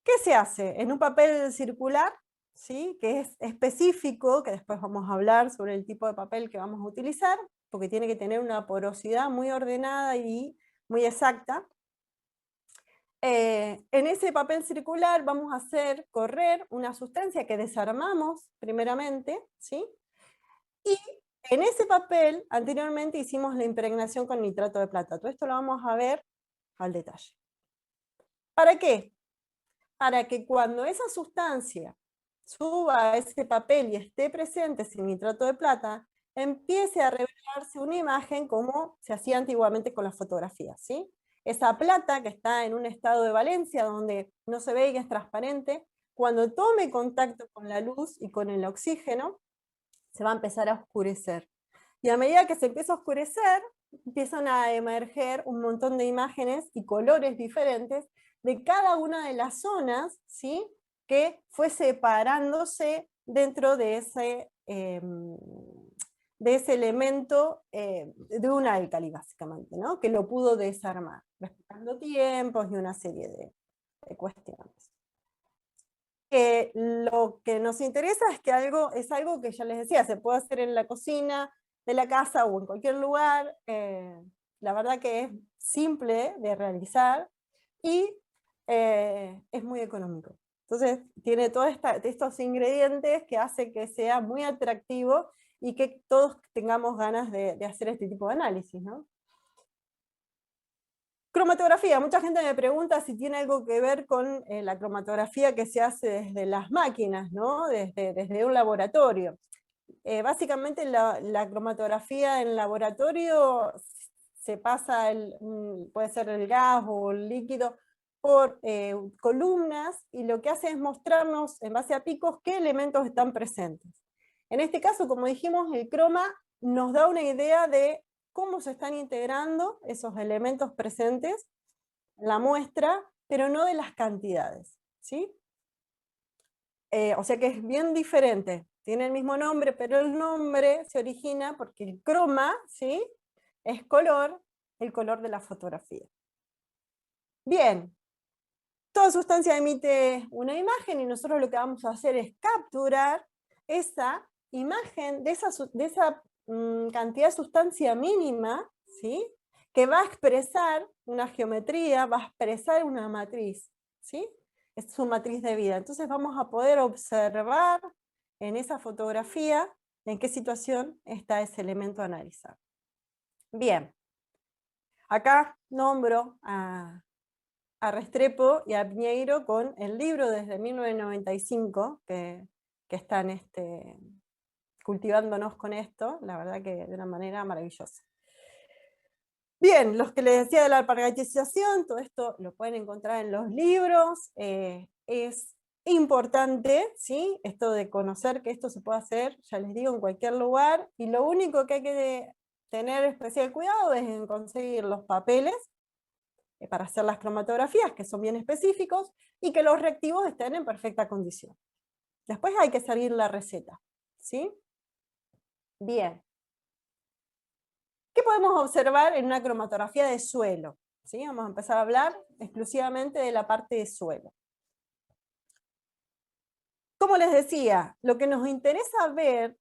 ¿Qué se hace? En un papel circular, ¿sí?, que es específico, que después vamos a hablar sobre el tipo de papel que vamos a utilizar, porque tiene que tener una porosidad muy ordenada y muy exacta. En ese papel circular vamos a hacer correr una sustancia que desarmamos primeramente, ¿sí? Y en ese papel anteriormente hicimos la impregnación con nitrato de plata. Todo esto lo vamos a ver al detalle. ¿Para qué? Para que cuando esa sustancia suba a ese papel y esté presente sin nitrato de plata, empiece a revelarse una imagen como se hacía antiguamente con las fotografías, ¿sí? Esa plata que está en un estado de valencia donde no se ve y es transparente, cuando tome contacto con la luz y con el oxígeno, se va a empezar a oscurecer. Y a medida que se empieza a oscurecer, empiezan a emerger un montón de imágenes y colores diferentes de cada una de las zonas, ¿sí?, que fue separándose dentro de ese elemento de un álcali, básicamente, ¿no?, que lo pudo desarmar, respetando tiempos y una serie de cuestiones. Lo que nos interesa es que es algo que ya les decía, se puede hacer en la cocina de la casa o en cualquier lugar, la verdad que es simple de realizar y es muy económico. Entonces tiene todos estos ingredientes que hace que sea muy atractivo y que todos tengamos ganas de hacer este tipo de análisis, ¿no? Cromatografía, mucha gente me pregunta si tiene algo que ver con la cromatografía que se hace desde las máquinas, ¿no? Desde un laboratorio. Básicamente la cromatografía en laboratorio se pasa, puede ser el gas o el líquido, por columnas, y lo que hace es mostrarnos en base a picos qué elementos están presentes. En este caso, como dijimos, el croma nos da una idea de cómo se están integrando esos elementos presentes en la muestra, pero no de las cantidades, ¿sí? O sea que es bien diferente. Tiene el mismo nombre, pero el nombre se origina porque el croma, ¿sí?, es color, el color de la fotografía. Bien, toda sustancia emite una imagen y nosotros lo que vamos a hacer es capturar esa imagen de esa cantidad de sustancia mínima, ¿sí?, que va a expresar una geometría, va a expresar una matriz, ¿sí? Es su matriz de vida. Entonces vamos a poder observar en esa fotografía en qué situación está ese elemento a analizar. Bien, acá nombro a Restrepo y a Piñeiro con el libro desde 1995, que están cultivándonos con esto, la verdad que de una manera maravillosa. Bien, los que les decía de la alfabetización, todo esto lo pueden encontrar en los libros, es importante, ¿sí?, esto de conocer que esto se puede hacer, ya les digo, en cualquier lugar, y lo único que hay que tener especial cuidado es en conseguir los papeles para hacer las cromatografías, que son bien específicos, y que los reactivos estén en perfecta condición. Después hay que seguir la receta, ¿sí? Bien. ¿Qué podemos observar en una cromatografía de suelo? ¿Sí? Vamos a empezar a hablar exclusivamente de la parte de suelo. Como les decía, lo que nos interesa ver,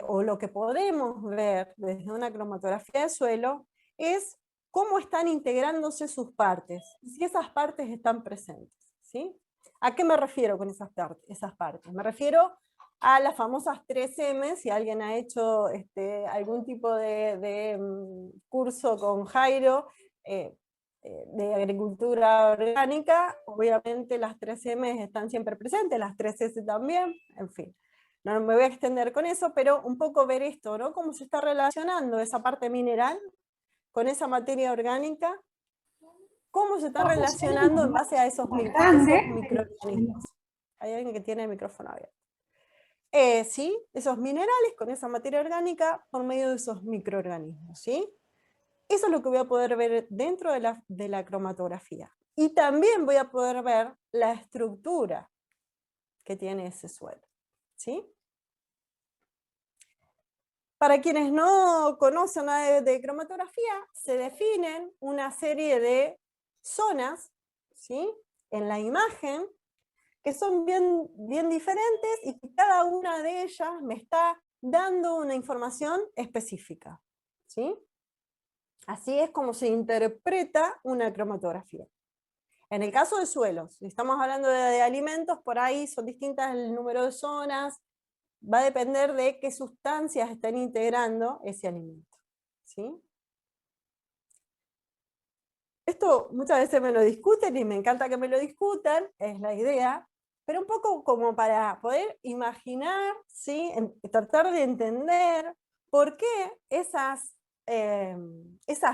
o lo que podemos ver desde una cromatografía de suelo, es cómo están integrándose sus partes, si esas partes están presentes, ¿sí? ¿A qué me refiero con esas partes? Me refiero a las famosas 3M, si alguien ha hecho algún tipo de curso con Jairo, de agricultura orgánica, obviamente las 3M están siempre presentes, las 3S también, en fin. No me voy a extender con eso, pero un poco ver esto, ¿no? Cómo se está relacionando esa parte mineral con esa materia orgánica, cómo se está relacionando en base a esos microorganismos. Hay alguien que tiene el micrófono abierto. ¿Sí? Esos minerales con esa materia orgánica por medio de esos microorganismos, ¿sí? Eso es lo que voy a poder ver dentro de la cromatografía. Y también voy a poder ver la estructura que tiene ese suelo, ¿sí? Para quienes no conocen nada de cromatografía, se definen una serie de zonas, ¿sí?, en la imagen, que son bien diferentes y que cada una de ellas me está dando una información específica, ¿sí? Así es como se interpreta una cromatografía. En el caso de suelos, si estamos hablando de alimentos, por ahí son distintas el número de zonas, va a depender de qué sustancias están integrando ese alimento, ¿sí? Esto muchas veces me lo discuten y me encanta que me lo discutan, es la idea, pero un poco como para poder imaginar, ¿sí?, tratar de entender por qué esas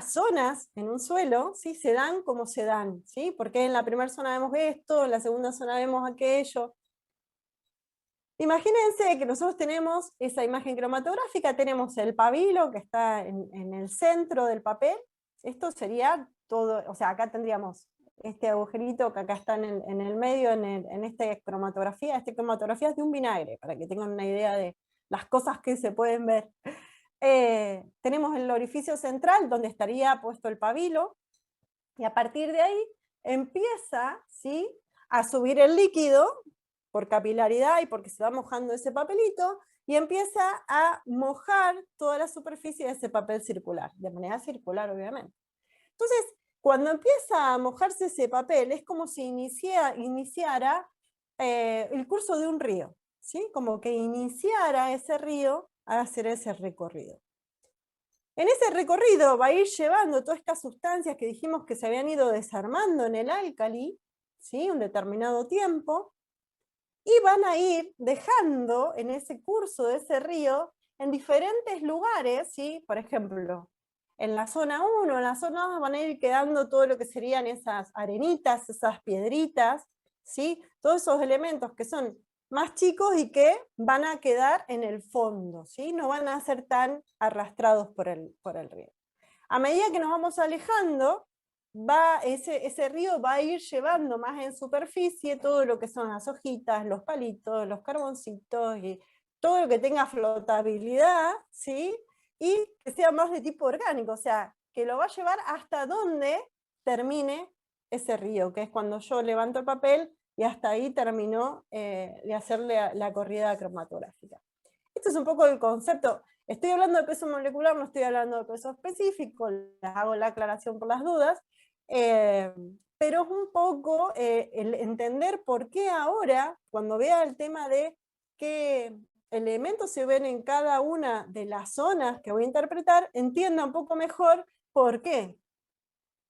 zonas en un suelo, ¿sí?, se dan como se dan, ¿sí? Porque en la primera zona vemos esto, en la segunda zona vemos aquello. Imagínense que nosotros tenemos esa imagen cromatográfica, tenemos el pabilo que está en el centro del papel, esto sería todo, o sea, acá tendríamos este agujerito que acá está en el medio, en esta cromatografía es de un vinagre, para que tengan una idea de las cosas que se pueden ver. Tenemos el orificio central, donde estaría puesto el pabilo, y a partir de ahí empieza, ¿sí?, a subir el líquido, por capilaridad y porque se va mojando ese papelito, y empieza a mojar toda la superficie de ese papel circular, de manera circular obviamente. Entonces, cuando empieza a mojarse ese papel, es como si iniciara el curso de un río, ¿sí? Como que iniciara ese río a hacer ese recorrido. En ese recorrido va a ir llevando todas estas sustancias que dijimos que se habían ido desarmando en el álcali, ¿sí? Un determinado tiempo, y van a ir dejando en ese curso de ese río en diferentes lugares, ¿sí? Por ejemplo, en la zona 1, en la zona 2 van a ir quedando todo lo que serían esas arenitas, esas piedritas, ¿sí? Todos esos elementos que son más chicos y que van a quedar en el fondo, ¿sí? No van a ser tan arrastrados por el río. A medida que nos vamos alejando, ese río va a ir llevando más en superficie todo lo que son las hojitas, los palitos, los carboncitos, y todo lo que tenga flotabilidad, ¿sí? Y que sea más de tipo orgánico, o sea, que lo va a llevar hasta donde termine ese río, que es cuando yo levanto el papel y hasta ahí terminó de hacerle la corrida cromatográfica. Este es un poco el concepto. Estoy hablando de peso molecular, no estoy hablando de peso específico, les hago la aclaración por las dudas, pero es un poco el entender por qué ahora, cuando vea el tema de qué elementos se ven en cada una de las zonas que voy a interpretar, entienda un poco mejor por qué,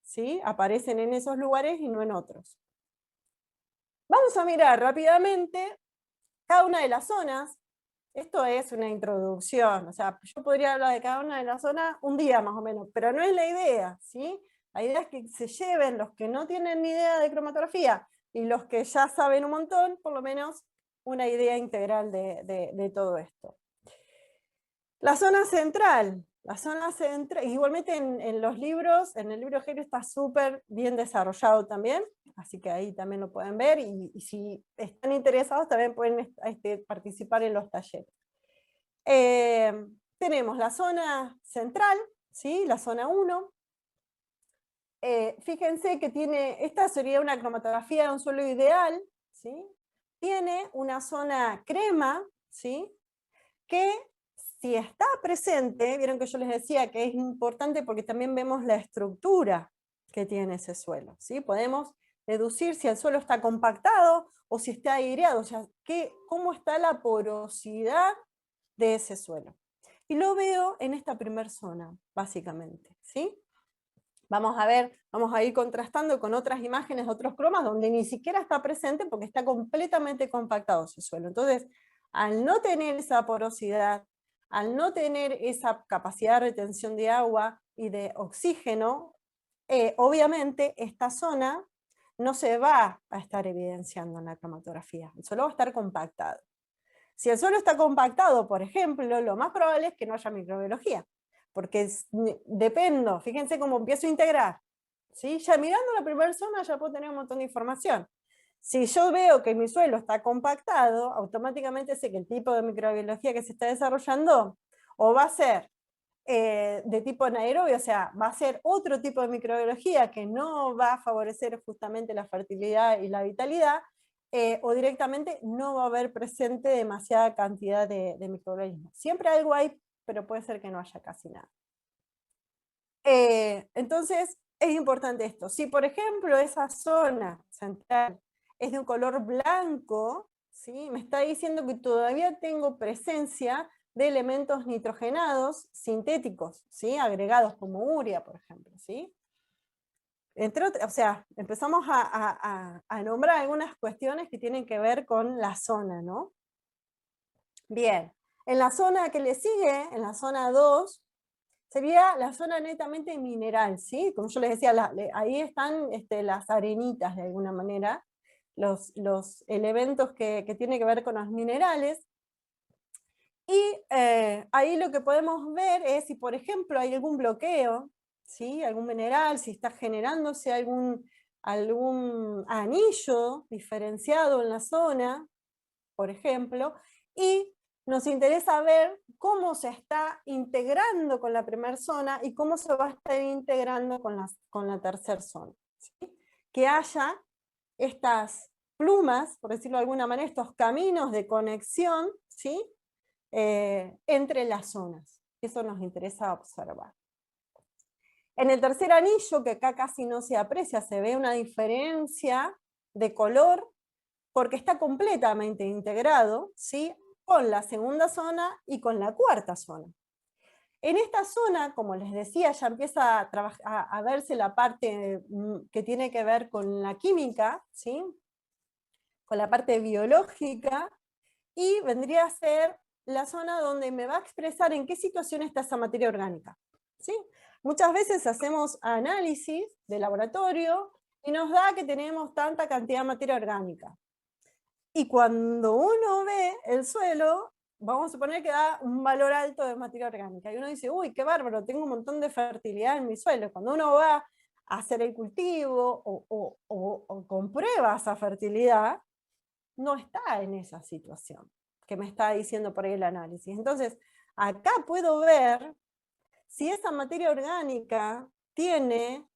¿sí? Aparecen en esos lugares y no en otros. Vamos a mirar rápidamente cada una de las zonas. Esto es una introducción, o sea, yo podría hablar de cada una de las zonas un día más o menos, pero no es la idea, ¿sí? La idea es que se lleven los que no tienen ni idea de cromatografía y los que ya saben un montón, por lo menos una idea integral de todo esto. La zona central, igualmente en los libros, en el libro Helio está súper bien desarrollado también, así que ahí también lo pueden ver, y si están interesados también pueden participar en los talleres. Tenemos la zona central, ¿sí? La zona 1. Fíjense que esta sería una cromatografía de un suelo ideal, ¿sí? Tiene una zona crema, ¿sí? Que si está presente, vieron que yo les decía que es importante porque también vemos la estructura que tiene ese suelo, ¿sí? Podemos deducir si el suelo está compactado o si está aireado, o sea, cómo está la porosidad de ese suelo. Y lo veo en esta primera zona, básicamente, ¿sí? Vamos a ir contrastando con otras imágenes de otros cromas donde ni siquiera está presente porque está completamente compactado ese suelo. Entonces, al no tener esa porosidad, al no tener esa capacidad de retención de agua y de oxígeno, obviamente esta zona no se va a estar evidenciando en la cromatografía, el suelo va a estar compactado. Si el suelo está compactado, por ejemplo, lo más probable es que no haya microbiología, porque dependo, fíjense cómo empiezo a integrar, ¿sí? Ya mirando la primera zona ya puedo tener un montón de información. Si yo veo que mi suelo está compactado, automáticamente sé que el tipo de microbiología que se está desarrollando o va a ser de tipo anaerobio, o sea, va a ser otro tipo de microbiología que no va a favorecer justamente la fertilidad y la vitalidad, o directamente no va a haber presente demasiada cantidad de microorganismos. Siempre algo hay, pero puede ser que no haya casi nada. Entonces, es importante esto. Si, por ejemplo, esa zona central es de un color blanco, ¿sí? Me está diciendo que todavía tengo presencia de elementos nitrogenados sintéticos, ¿sí? Agregados como urea, por ejemplo, ¿sí? Entre otras, o sea, empezamos a nombrar algunas cuestiones que tienen que ver con la zona, ¿no? Bien, en la zona que le sigue, en la zona 2, sería la zona netamente mineral, ¿sí? Como yo les decía, ahí están las arenitas de alguna manera, los elementos que tienen que ver con los minerales. Y ahí lo que podemos ver es si, por ejemplo, hay algún bloqueo, ¿sí? Algún mineral, si está generándose algún anillo diferenciado en la zona, por ejemplo, y nos interesa ver cómo se está integrando con la primera zona y cómo se va a estar integrando con la tercera zona, ¿sí? Que haya estas plumas, por decirlo de alguna manera, estos caminos de conexión, ¿sí? Entre las zonas. Eso nos interesa observar. En el tercer anillo, que acá casi no se aprecia, se ve una diferencia de color porque está completamente integrado, ¿sí?, con la segunda zona y con la cuarta zona. En esta zona, como les decía, ya empieza a verse la parte que tiene que ver con la química, ¿sí?, con la parte biológica, y vendría a ser la zona donde me va a expresar en qué situación está esa materia orgánica, ¿sí? Muchas veces hacemos análisis de laboratorio y nos da que tenemos tanta cantidad de materia orgánica. Y cuando uno ve el suelo, vamos a suponer que da un valor alto de materia orgánica. Y uno dice, uy, qué bárbaro, tengo un montón de fertilidad en mi suelo. Cuando uno va a hacer el cultivo o comprueba esa fertilidad, no está en esa situación que me está diciendo por ahí el análisis. Entonces, acá puedo ver si esa materia orgánica tiene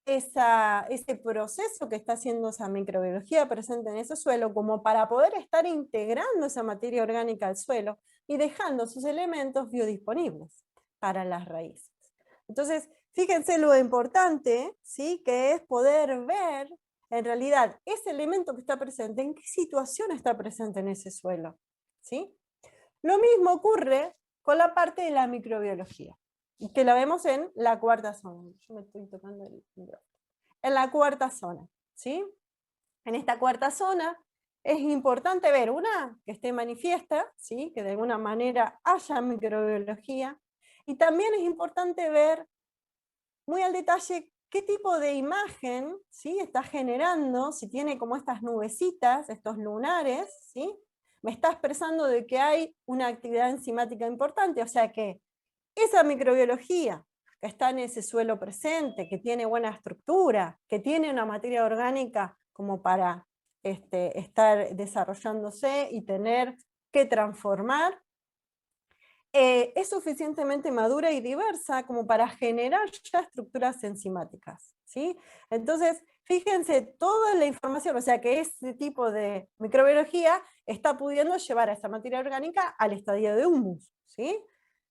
ese proceso que está haciendo esa microbiología presente en ese suelo, como para poder estar integrando esa materia orgánica al suelo y dejando sus elementos biodisponibles para las raíces. Entonces, fíjense lo importante, ¿sí?, que es poder ver en realidad ese elemento que está presente, en qué situación está presente en ese suelo, ¿sí? Lo mismo ocurre con la parte de la microbiología, que la vemos en la cuarta zona. Yo me estoy tocando el micrófono. En la cuarta zona, ¿sí? En esta cuarta zona es importante ver una que esté manifiesta, ¿sí?, que de alguna manera haya microbiología, y también es importante ver muy al detalle qué tipo de imagen, ¿sí?, está generando, si tiene como estas nubecitas, estos lunares, ¿sí?, me está expresando de que hay una actividad enzimática importante, o sea que esa microbiología que está en ese suelo presente, que tiene buena estructura, que tiene una materia orgánica como para estar desarrollándose y tener que transformar, es suficientemente madura y diversa como para generar ya estructuras enzimáticas, ¿sí? Entonces, fíjense toda la información, o sea que ese tipo de microbiología está pudiendo llevar a esa materia orgánica al estadio de humus, ¿sí?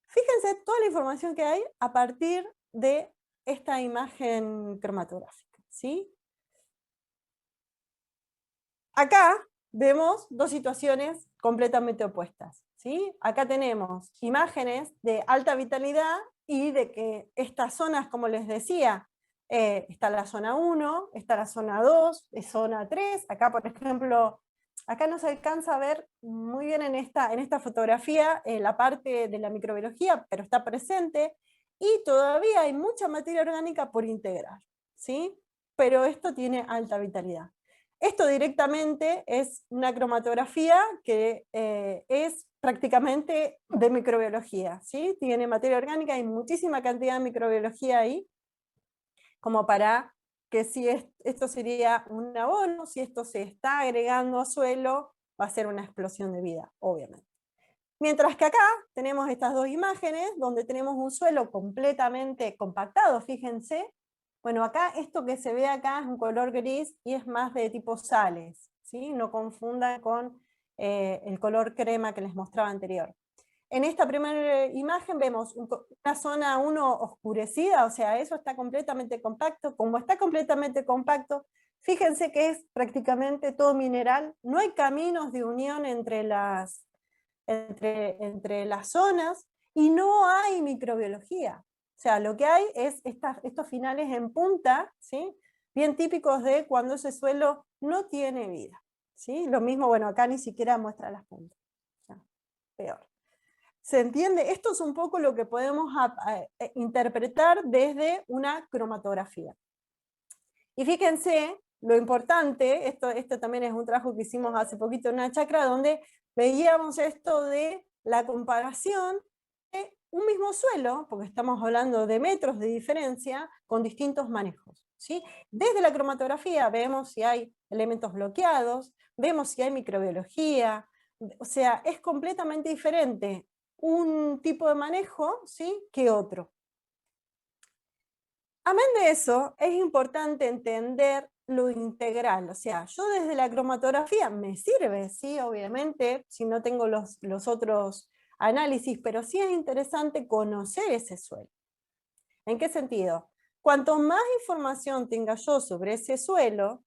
Fíjense toda la información que hay a partir de esta imagen cromatográfica, ¿sí? Acá vemos dos situaciones completamente opuestas, ¿sí? Acá tenemos imágenes de alta vitalidad y de que estas zonas, como les decía, está la zona 1, está la zona 2, zona 3, acá por ejemplo, acá no se alcanza a ver muy bien en esta fotografía la parte de la microbiología, pero está presente, y todavía hay mucha materia orgánica por integrar, ¿sí? Pero esto tiene alta vitalidad. Esto directamente es una cromatografía que es prácticamente de microbiología, ¿sí? Tiene materia orgánica y muchísima cantidad de microbiología ahí, como para que si esto sería un abono, si esto se está agregando a suelo, va a ser una explosión de vida, obviamente. Mientras que acá tenemos estas dos imágenes, donde tenemos un suelo completamente compactado, fíjense. Bueno, acá esto que se ve acá es un color gris y es más de tipo sales, ¿sí? No confundan con el color crema que les mostraba anterior. En esta primera imagen vemos una zona 1 oscurecida, o sea, eso está completamente compacto. Como está completamente compacto, fíjense que es prácticamente todo mineral, no hay caminos de unión entre las zonas, y no hay microbiología. O sea, lo que hay es estos finales en punta, ¿sí?, bien típicos de cuando ese suelo no tiene vida, ¿sí? Lo mismo, bueno, acá ni siquiera muestra las puntas. O sea, peor. ¿Se entiende? Esto es un poco lo que podemos interpretar desde una cromatografía. Y fíjense lo importante, esto también es un trabajo que hicimos hace poquito en una chacra, donde veíamos esto de la comparación de un mismo suelo, porque estamos hablando de metros de diferencia, con distintos manejos, ¿sí? Desde la cromatografía vemos si hay elementos bloqueados, vemos si hay microbiología, o sea, es completamente diferente un tipo de manejo, ¿sí?, que otro. Amén de eso, es importante entender lo integral, o sea, yo desde la cromatografía me sirve, sí, obviamente, si no tengo los otros análisis, pero sí es interesante conocer ese suelo. ¿En qué sentido? Cuanto más información tenga yo sobre ese suelo,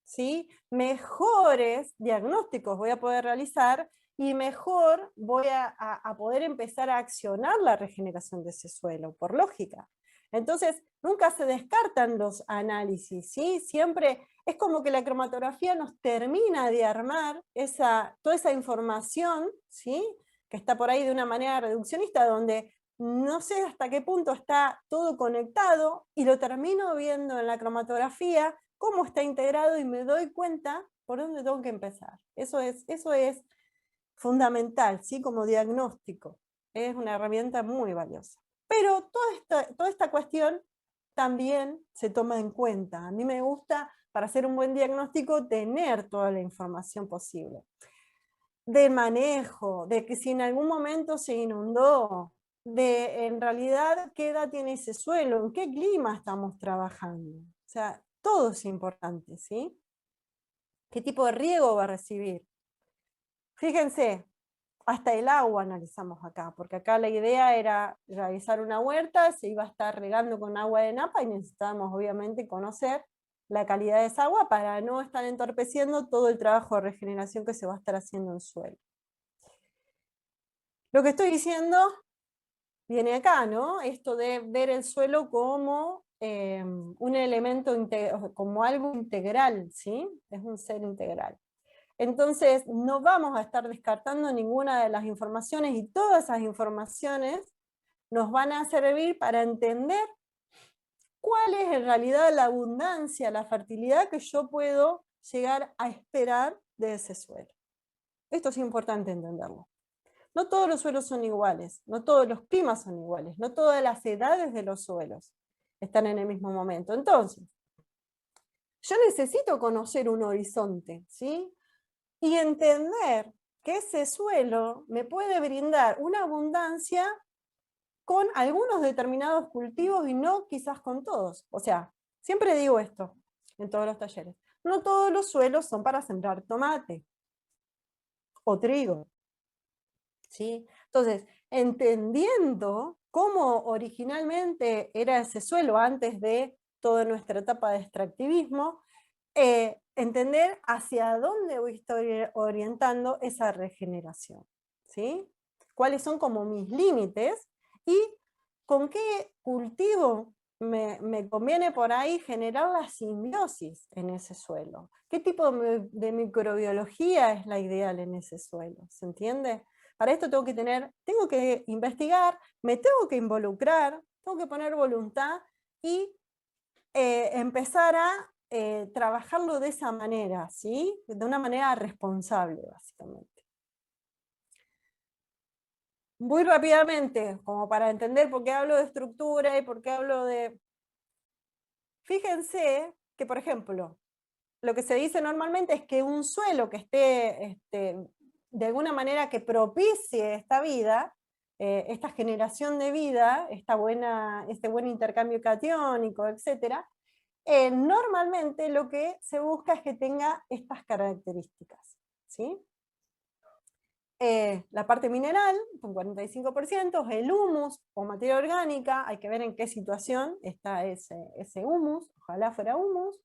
¿sí? Mejores diagnósticos voy a poder realizar y mejor voy a poder empezar a accionar la regeneración de ese suelo, por lógica. Entonces, nunca se descartan los análisis, ¿sí? Siempre es como que la cromatografía nos termina de armar toda esa información, ¿sí? Que está por ahí de una manera reduccionista, donde no sé hasta qué punto está todo conectado, y lo termino viendo en la cromatografía, cómo está integrado, y me doy cuenta por dónde tengo que empezar. Eso es fundamental, ¿sí? Como diagnóstico. Es una herramienta muy valiosa. Pero toda esta cuestión también se toma en cuenta. A mí me gusta, para hacer un buen diagnóstico, tener toda la información posible. Del manejo, de que si en algún momento se inundó, de en realidad qué edad tiene ese suelo, en qué clima estamos trabajando. O sea, todo es importante, ¿sí? ¿Qué tipo de riego va a recibir? Fíjense, hasta el agua analizamos acá, porque acá la idea era realizar una huerta, se iba a estar regando con agua de napa y necesitábamos obviamente conocer la calidad de esa agua para no estar entorpeciendo todo el trabajo de regeneración que se va a estar haciendo en suelo. Lo que estoy diciendo viene acá, ¿no? Esto de ver el suelo como un elemento, como algo integral, ¿sí? Es un ser integral. Entonces, no vamos a estar descartando ninguna de las informaciones, y todas esas informaciones nos van a servir para entender cuál es en realidad la abundancia, la fertilidad que yo puedo llegar a esperar de ese suelo. Esto es importante entenderlo. No todos los suelos son iguales, no todos los climas son iguales, no todas las edades de los suelos están en el mismo momento. Entonces, yo necesito conocer un horizonte, ¿sí? Y entender que ese suelo me puede brindar una abundancia con algunos determinados cultivos y no quizás con todos. O sea, siempre digo esto en todos los talleres: no todos los suelos son para sembrar tomate o trigo, ¿sí? Entonces, entendiendo cómo originalmente era ese suelo antes de toda nuestra etapa de extractivismo, entender hacia dónde voy a estar orientando esa regeneración, ¿sí? Cuáles son como mis límites y con qué cultivo me conviene por ahí generar la simbiosis en ese suelo. ¿Qué tipo de microbiología es la ideal en ese suelo? ¿Se entiende? Para esto tengo que investigar, me tengo que involucrar, tengo que poner voluntad y empezar a trabajarlo de esa manera, ¿sí? De una manera responsable, básicamente. Muy rápidamente, como para entender por qué hablo de estructura y por qué hablo de... Fíjense que, por ejemplo, lo que se dice normalmente es que un suelo que esté de alguna manera que propicie esta vida, esta generación de vida, este buen intercambio catiónico, etc., normalmente lo que se busca es que tenga estas características, ¿sí? La parte mineral, un 45%, el humus o materia orgánica, hay que ver en qué situación está ese humus, ojalá fuera humus,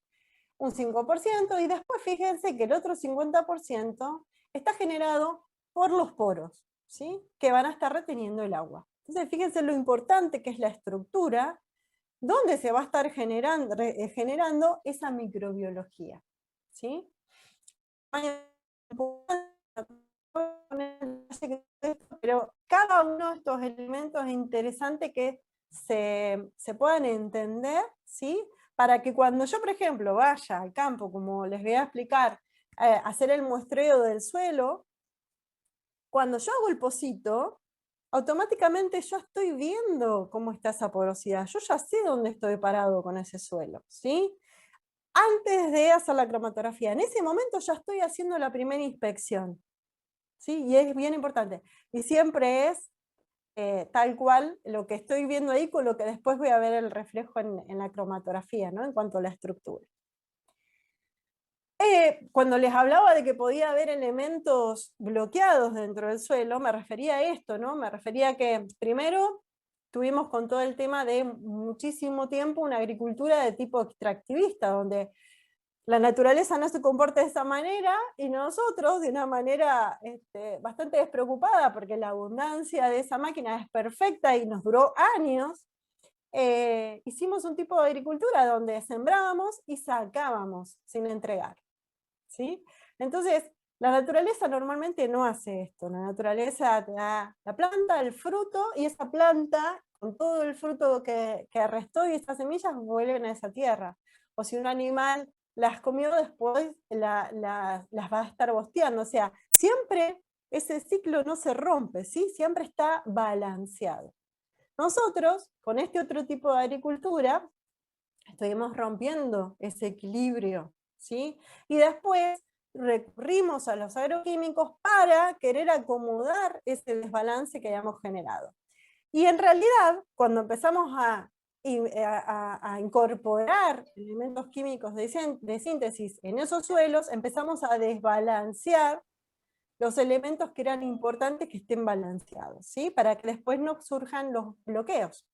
un 5%, y después fíjense que el otro 50% está generado por los poros, ¿sí? Que van a estar reteniendo el agua. Entonces fíjense lo importante que es la estructura, donde se va a estar generando esa microbiología, ¿sí? Pero cada uno de estos elementos es interesante que se puedan entender, ¿sí? Para que cuando yo, por ejemplo, vaya al campo, como les voy a explicar, hacer el muestreo del suelo, cuando yo hago el pocito, automáticamente yo estoy viendo cómo está esa porosidad, yo ya sé dónde estoy parado con ese suelo, ¿sí? Antes de hacer la cromatografía, en ese momento ya estoy haciendo la primera inspección, ¿sí? Y es bien importante. Y siempre es tal cual lo que estoy viendo ahí con lo que después voy a ver el reflejo en la cromatografía, ¿no? En cuanto a la estructura. Cuando les hablaba de que podía haber elementos bloqueados dentro del suelo, me refería a esto, ¿no? Me refería a que primero tuvimos con todo el tema de muchísimo tiempo una agricultura de tipo extractivista, donde la naturaleza no se comporta de esa manera, y nosotros, de una manera bastante despreocupada, porque la abundancia de esa máquina es perfecta y nos duró años, hicimos un tipo de agricultura donde sembrábamos y sacábamos sin entregar, ¿sí? Entonces, la naturaleza normalmente no hace esto. La naturaleza te da la planta, el fruto, y esa planta, con todo el fruto que restó y esas semillas, vuelven a esa tierra. O si un animal las comió después, las va a estar bosteando. O sea, siempre ese ciclo no se rompe, ¿sí? Siempre está balanceado. Nosotros, con este otro tipo de agricultura, estuvimos rompiendo ese equilibrio, ¿sí? Y después recurrimos a los agroquímicos para querer acomodar ese desbalance que habíamos generado. Y en realidad, cuando empezamos a incorporar elementos químicos de síntesis en esos suelos, empezamos a desbalancear los elementos que eran importantes que estén balanceados, ¿sí? Para que después no surjan los bloqueos.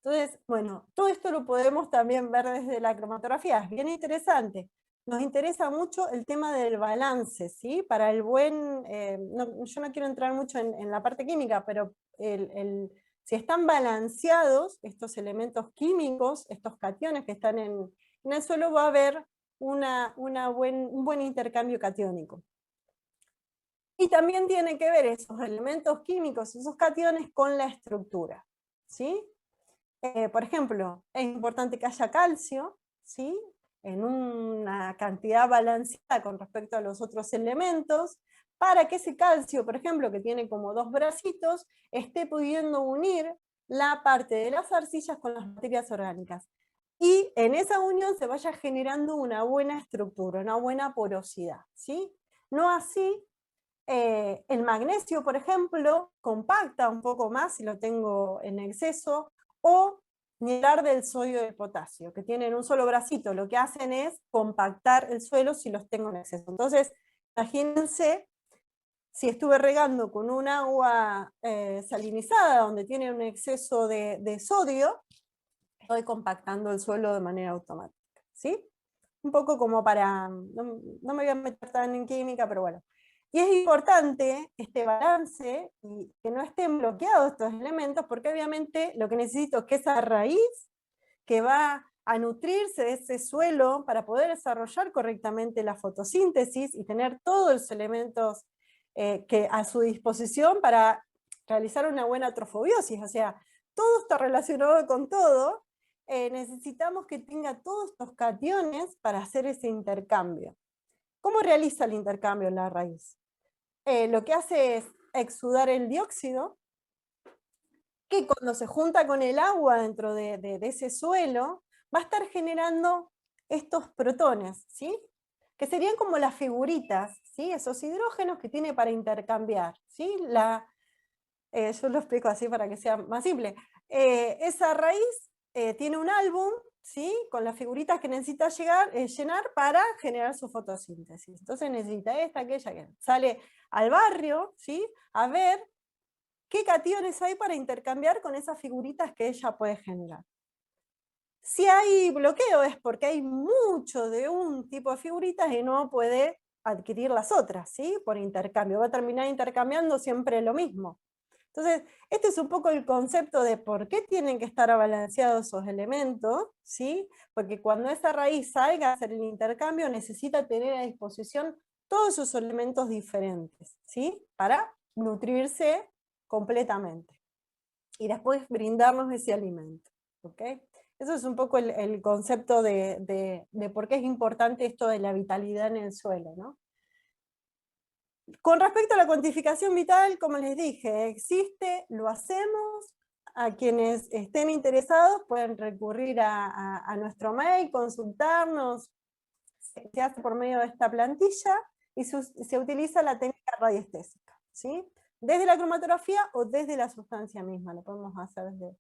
Entonces, bueno, todo esto lo podemos también ver desde la cromatografía, es bien interesante. Nos interesa mucho el tema del balance, ¿sí? Para el buen, yo no quiero entrar mucho en la parte química, pero si están balanceados estos elementos químicos, estos cationes que están en el suelo, va a haber un buen intercambio catiónico. Y también tiene que ver esos elementos químicos, esos cationes, con la estructura, ¿sí? Por ejemplo, es importante que haya calcio, ¿sí? En una cantidad balanceada con respecto a los otros elementos, para que ese calcio, por ejemplo, que tiene como dos bracitos, esté pudiendo unir la parte de las arcillas con las materias orgánicas. Y en esa unión se vaya generando una buena estructura, una buena porosidad, ¿sí? No así, el magnesio, por ejemplo, compacta un poco más si lo tengo en exceso, o ni hablar del sodio y del potasio, que tienen un solo bracito, lo que hacen es compactar el suelo si los tengo en exceso. Entonces, imagínense, si estuve regando con un agua salinizada, donde tiene un exceso de sodio, estoy compactando el suelo de manera automática, ¿sí? Un poco como para, no me voy a meter tan en química, pero bueno. Y es importante este balance y que no estén bloqueados estos elementos, porque obviamente lo que necesito es que esa raíz que va a nutrirse de ese suelo para poder desarrollar correctamente la fotosíntesis y tener todos los elementos que a su disposición para realizar una buena trofobiosis, o sea, todo está relacionado con todo, necesitamos que tenga todos estos cationes para hacer ese intercambio. ¿Cómo realiza el intercambio la raíz? Lo que hace es exudar el dióxido, que cuando se junta con el agua dentro de ese suelo, va a estar generando estos protones, ¿sí? Que serían como las figuritas, ¿sí? Esos hidrógenos que tiene para intercambiar, ¿sí? Yo lo explico así para que sea más simple. Esa raíz tiene un álbum, ¿sí? Con las figuritas que necesita llenar para generar su fotosíntesis. Entonces necesita esta, aquella, que sale al barrio, ¿sí? A ver qué cationes hay para intercambiar con esas figuritas que ella puede generar. Si hay bloqueo es porque hay mucho de un tipo de figuritas y no puede adquirir las otras, ¿sí? Por intercambio, va a terminar intercambiando siempre lo mismo. Entonces, este es un poco el concepto de por qué tienen que estar balanceados esos elementos, ¿sí? Porque cuando esa raíz salga a hacer el intercambio, necesita tener a disposición todos esos elementos diferentes, ¿sí? Para nutrirse completamente. Y después brindarnos ese alimento, ¿ok? Eso es un poco el concepto de por qué es importante esto de la vitalidad en el suelo, ¿no? Con respecto a la cuantificación vital, como les dije, existe, lo hacemos. A quienes estén interesados pueden recurrir a nuestro mail, consultarnos. Se hace por medio de esta plantilla y se utiliza la técnica radiestésica, ¿sí? Desde la cromatografía o desde la sustancia misma, lo podemos hacer desde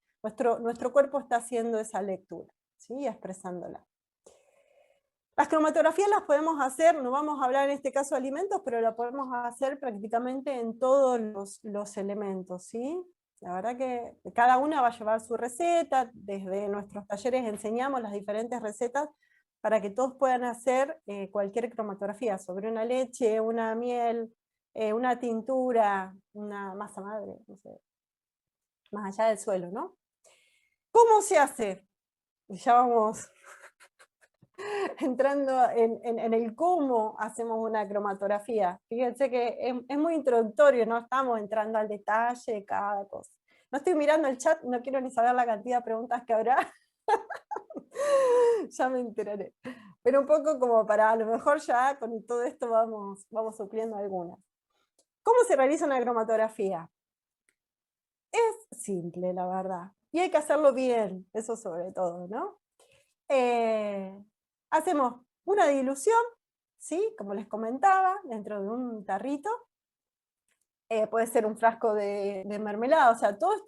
nuestro cuerpo está haciendo esa lectura, ¿sí? Expresándola. Las cromatografías las podemos hacer, no vamos a hablar en este caso de alimentos, pero la podemos hacer prácticamente en todos los elementos, ¿sí? La verdad que cada una va a llevar su receta, desde nuestros talleres enseñamos las diferentes recetas para que todos puedan hacer cualquier cromatografía sobre una leche, una miel, una tintura, una masa madre, no sé, más allá del suelo, ¿no? ¿Cómo se hace? Ya vamos entrando en el cómo hacemos una cromatografía. Fíjense que es muy introductorio, no estamos entrando al detalle de cada cosa. No estoy mirando el chat, no quiero ni saber la cantidad de preguntas que habrá. Ya me enteraré. Pero un poco como para, a lo mejor ya con todo esto vamos supliendo algunas. ¿Cómo se realiza una cromatografía? Es simple, la verdad. Y hay que hacerlo bien, eso sobre todo, ¿no? Hacemos una dilución, ¿sí? Como les comentaba, dentro de un tarrito. Puede ser un frasco de mermelada, o sea, todos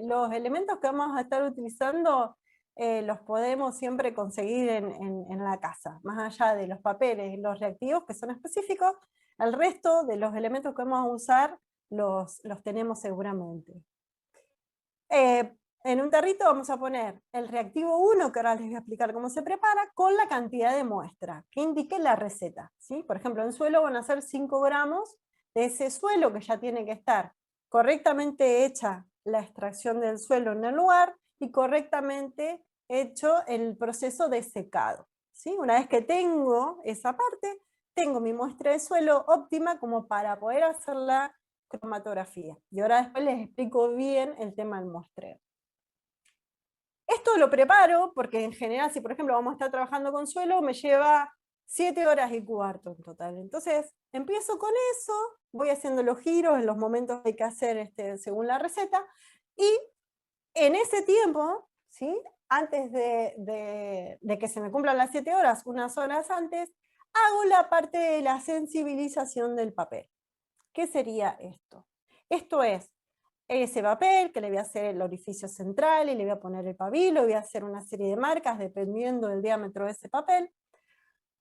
los elementos que vamos a estar utilizando los podemos siempre conseguir en la casa, más allá de los papeles y los reactivos que son específicos, el resto de los elementos que vamos a usar los tenemos seguramente. En un tarrito vamos a poner el reactivo 1, que ahora les voy a explicar cómo se prepara, con la cantidad de muestra, que indique la receta, ¿sí? Por ejemplo, en suelo van a ser 5 gramos de ese suelo, que ya tiene que estar correctamente hecha la extracción del suelo en el lugar, y correctamente hecho el proceso de secado, ¿sí? Una vez que tengo esa parte, tengo mi muestra de suelo óptima como para poder hacer la cromatografía. Y ahora después les explico bien el tema del muestreo. Esto lo preparo porque en general, si por ejemplo vamos a estar trabajando con suelo, me lleva 7 horas y cuarto en total. Entonces, empiezo con eso, voy haciendo los giros en los momentos que hay que hacer según la receta, y en ese tiempo, ¿sí? Antes de que se me cumplan las 7 horas, unas horas antes, hago la parte de la sensibilización del papel. ¿Qué sería esto? Esto es ese papel que le voy a hacer el orificio central y le voy a poner el pabilo, voy a hacer una serie de marcas dependiendo del diámetro de ese papel.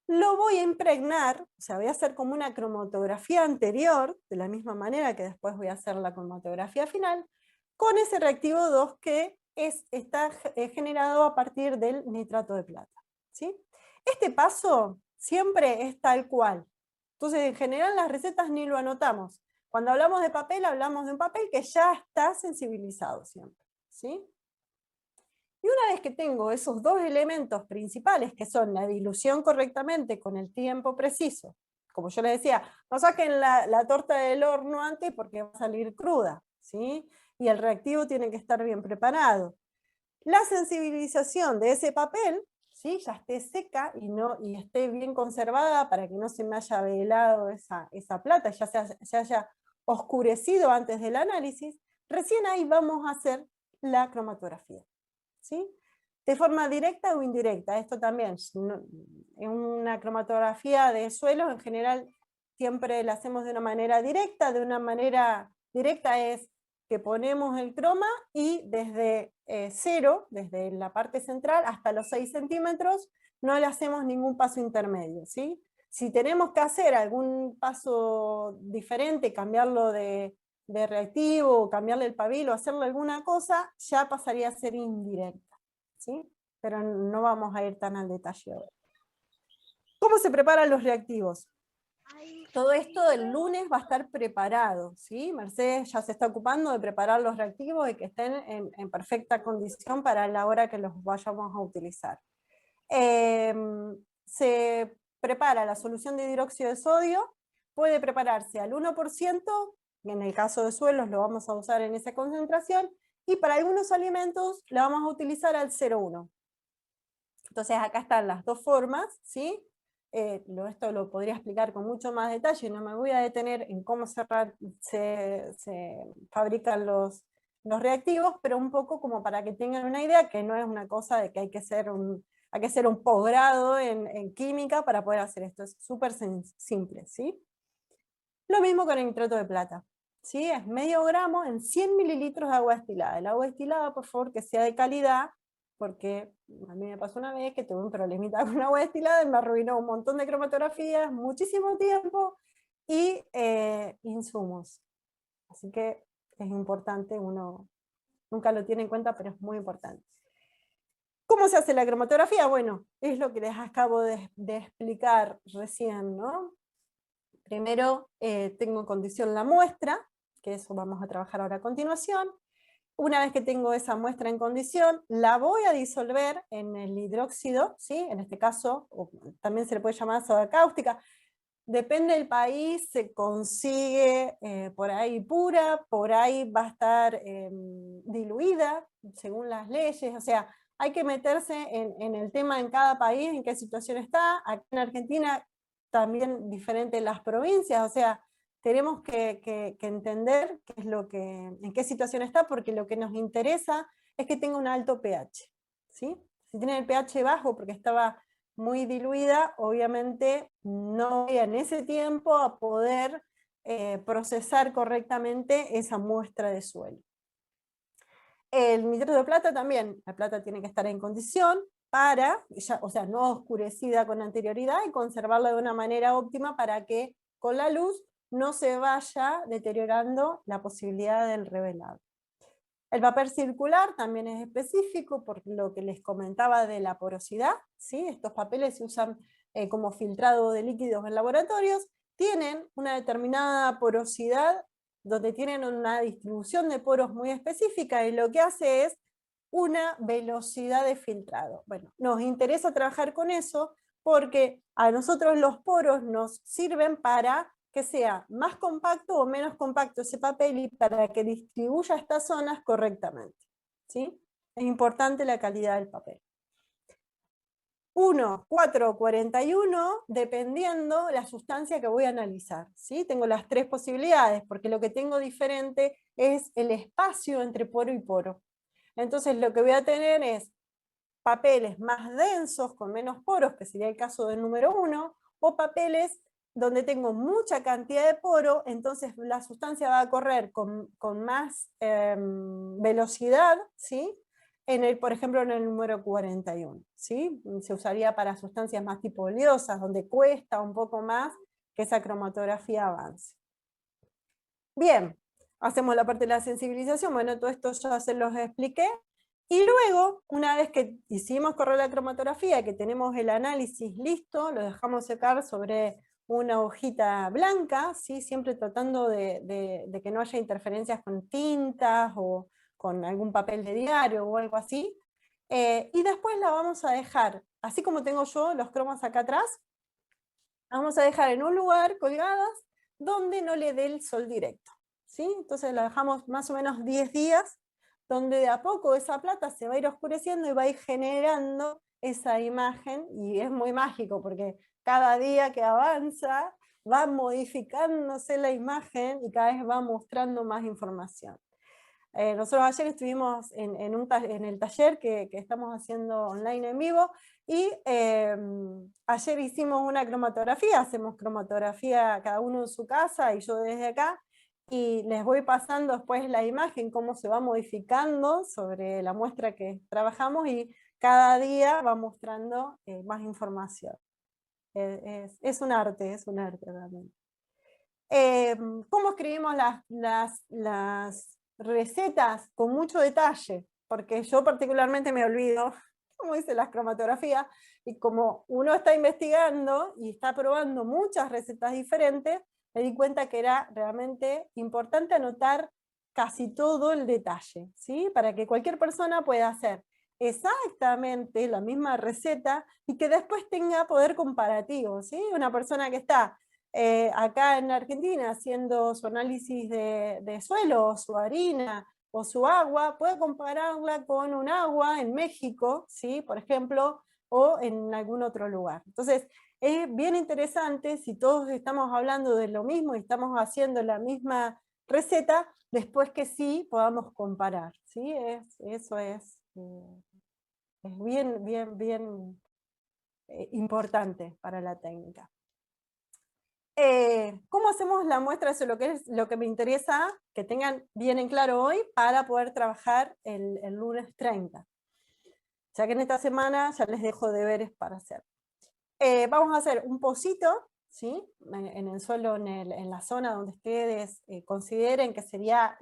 Lo voy a impregnar, o sea, voy a hacer como una cromatografía anterior, de la misma manera que después voy a hacer la cromatografía final, con ese reactivo 2 que está generado a partir del nitrato de plata, ¿sí? Este paso siempre es tal cual. Entonces, en general, las recetas ni lo anotamos. Cuando hablamos de papel, hablamos de un papel que ya está sensibilizado siempre, ¿sí? Y una vez que tengo esos dos elementos principales, que son la dilución correctamente con el tiempo preciso, como yo les decía, no saquen la torta del horno antes porque va a salir cruda, ¿sí? Y el reactivo tiene que estar bien preparado. La sensibilización de ese papel, ¿sí? Ya esté seca y esté bien conservada para que no se me haya velado esa plata, ya se haya oscurecido antes del análisis, recién ahí vamos a hacer la cromatografía, ¿sí? De forma directa o indirecta, esto también, en una cromatografía de suelos en general siempre la hacemos de una manera directa, de una manera directa es que ponemos el croma y desde cero, desde la parte central hasta los 6 centímetros, no le hacemos ningún paso intermedio, ¿sí? Si tenemos que hacer algún paso diferente, cambiarlo de reactivo, cambiarle el pabilo, hacerle alguna cosa, ya pasaría a ser indirecta, ¿sí? Pero no vamos a ir tan al detalle ahora. ¿Cómo se preparan los reactivos? Todo esto el lunes va a estar preparado, ¿sí? Mercedes ya se está ocupando de preparar los reactivos y que estén en perfecta condición para la hora que los vayamos a utilizar. Se prepara la solución de hidróxido de sodio, puede prepararse al 1%, en el caso de suelos lo vamos a usar en esa concentración, y para algunos alimentos la vamos a utilizar al 0,1. Entonces acá están las dos formas, ¿sí? Esto lo podría explicar con mucho más detalle, no me voy a detener en cómo se fabrican los reactivos, pero un poco como para que tengan una idea, que no es una cosa de que hay que hacer un posgrado en química para poder hacer esto, es súper simple, ¿sí? Lo mismo con el nitrato de plata, ¿sí? Es medio gramo en 100 mililitros de agua destilada. El agua destilada, por favor, que sea de calidad, porque a mí me pasó una vez que tuve un problemita con agua destilada y me arruinó un montón de cromatografías, muchísimo tiempo y insumos. Así que es importante, uno nunca lo tiene en cuenta, pero es muy importante. ¿Cómo se hace la cromatografía? Bueno, es lo que les acabo de explicar recién, ¿no? Primero tengo en condición la muestra, que eso vamos a trabajar ahora a continuación. Una vez que tengo esa muestra en condición, la voy a disolver en el hidróxido, ¿sí? En este caso, también se le puede llamar soda cáustica. Depende del país, se consigue por ahí pura, por ahí va a estar diluida, según las leyes. O sea, hay que meterse en el tema en cada país, en qué situación está. Aquí en Argentina también diferente en las provincias, o sea, tenemos que entender qué es en qué situación está, porque lo que nos interesa es que tenga un alto pH, ¿sí? Si tiene el pH bajo porque estaba muy diluida, obviamente no voy en ese tiempo a poder procesar correctamente esa muestra de suelo. El nitrato de plata también, la plata tiene que estar en condición para, o sea, no oscurecida con anterioridad, y conservarla de una manera óptima para que con la luz no se vaya deteriorando la posibilidad del revelado. El papel circular también es específico por lo que les comentaba de la porosidad, ¿sí? Estos papeles se usan como filtrado de líquidos en laboratorios, tienen una determinada porosidad, donde tienen una distribución de poros muy específica, y lo que hace es una velocidad de filtrado. Bueno, nos interesa trabajar con eso porque a nosotros los poros nos sirven para que sea más compacto o menos compacto ese papel y para que distribuya estas zonas correctamente, ¿sí? Es importante la calidad del papel. 1, 4 o 41, dependiendo la sustancia que voy a analizar, ¿sí? Tengo las tres posibilidades, porque lo que tengo diferente es el espacio entre poro y poro. Entonces lo que voy a tener es papeles más densos con menos poros, que sería el caso del número 1, o papeles donde tengo mucha cantidad de poro, entonces la sustancia va a correr con más velocidad, ¿sí? Por ejemplo, en el número 41, ¿sí? Se usaría para sustancias más tipo oleosas, donde cuesta un poco más que esa cromatografía avance. Bien, hacemos la parte de la sensibilización, bueno, todo esto ya se los expliqué. Y luego, una vez que hicimos correr la cromatografía, que tenemos el análisis listo, lo dejamos secar sobre una hojita blanca, ¿sí? Siempre tratando de que no haya interferencias con tintas o con algún papel de diario o algo así. Y después la vamos a dejar, así como tengo yo los cromos acá atrás, vamos a dejar en un lugar colgadas donde no le dé el sol directo, ¿sí? Entonces la dejamos más o menos 10 días, donde de a poco esa plata se va a ir oscureciendo y va a ir generando esa imagen, y es muy mágico porque cada día que avanza va modificándose la imagen y cada vez va mostrando más información. Nosotros ayer estuvimos en el taller que estamos haciendo online en vivo, y ayer hicimos una cromatografía, hacemos cromatografía cada uno en su casa y yo desde acá, y les voy pasando después la imagen, cómo se va modificando sobre la muestra que trabajamos, y cada día va mostrando más información. Es un arte realmente. ¿Cómo escribimos las recetas? Con mucho detalle, porque yo particularmente me olvido cómo hice las cromatografías, y como uno está investigando y está probando muchas recetas diferentes, me di cuenta que era realmente importante anotar casi todo el detalle, ¿sí? Para que cualquier persona pueda hacer exactamente la misma receta y que después tenga poder comparativo, ¿sí? Una persona que está acá en Argentina haciendo su análisis de suelo, o su harina, o su agua, puede compararla con un agua en México, ¿sí? Por ejemplo, o en algún otro lugar. Entonces, es bien interesante si todos estamos hablando de lo mismo y estamos haciendo la misma receta, después que sí podamos comparar, ¿sí? Eso es bien importante para la técnica. ¿Cómo hacemos la muestra? Eso es lo que me interesa que tengan bien en claro hoy para poder trabajar el lunes 30. Ya que en esta semana ya les dejo deberes para hacer. Vamos a hacer un pocito, ¿sí? En el suelo, en la zona donde ustedes consideren que sería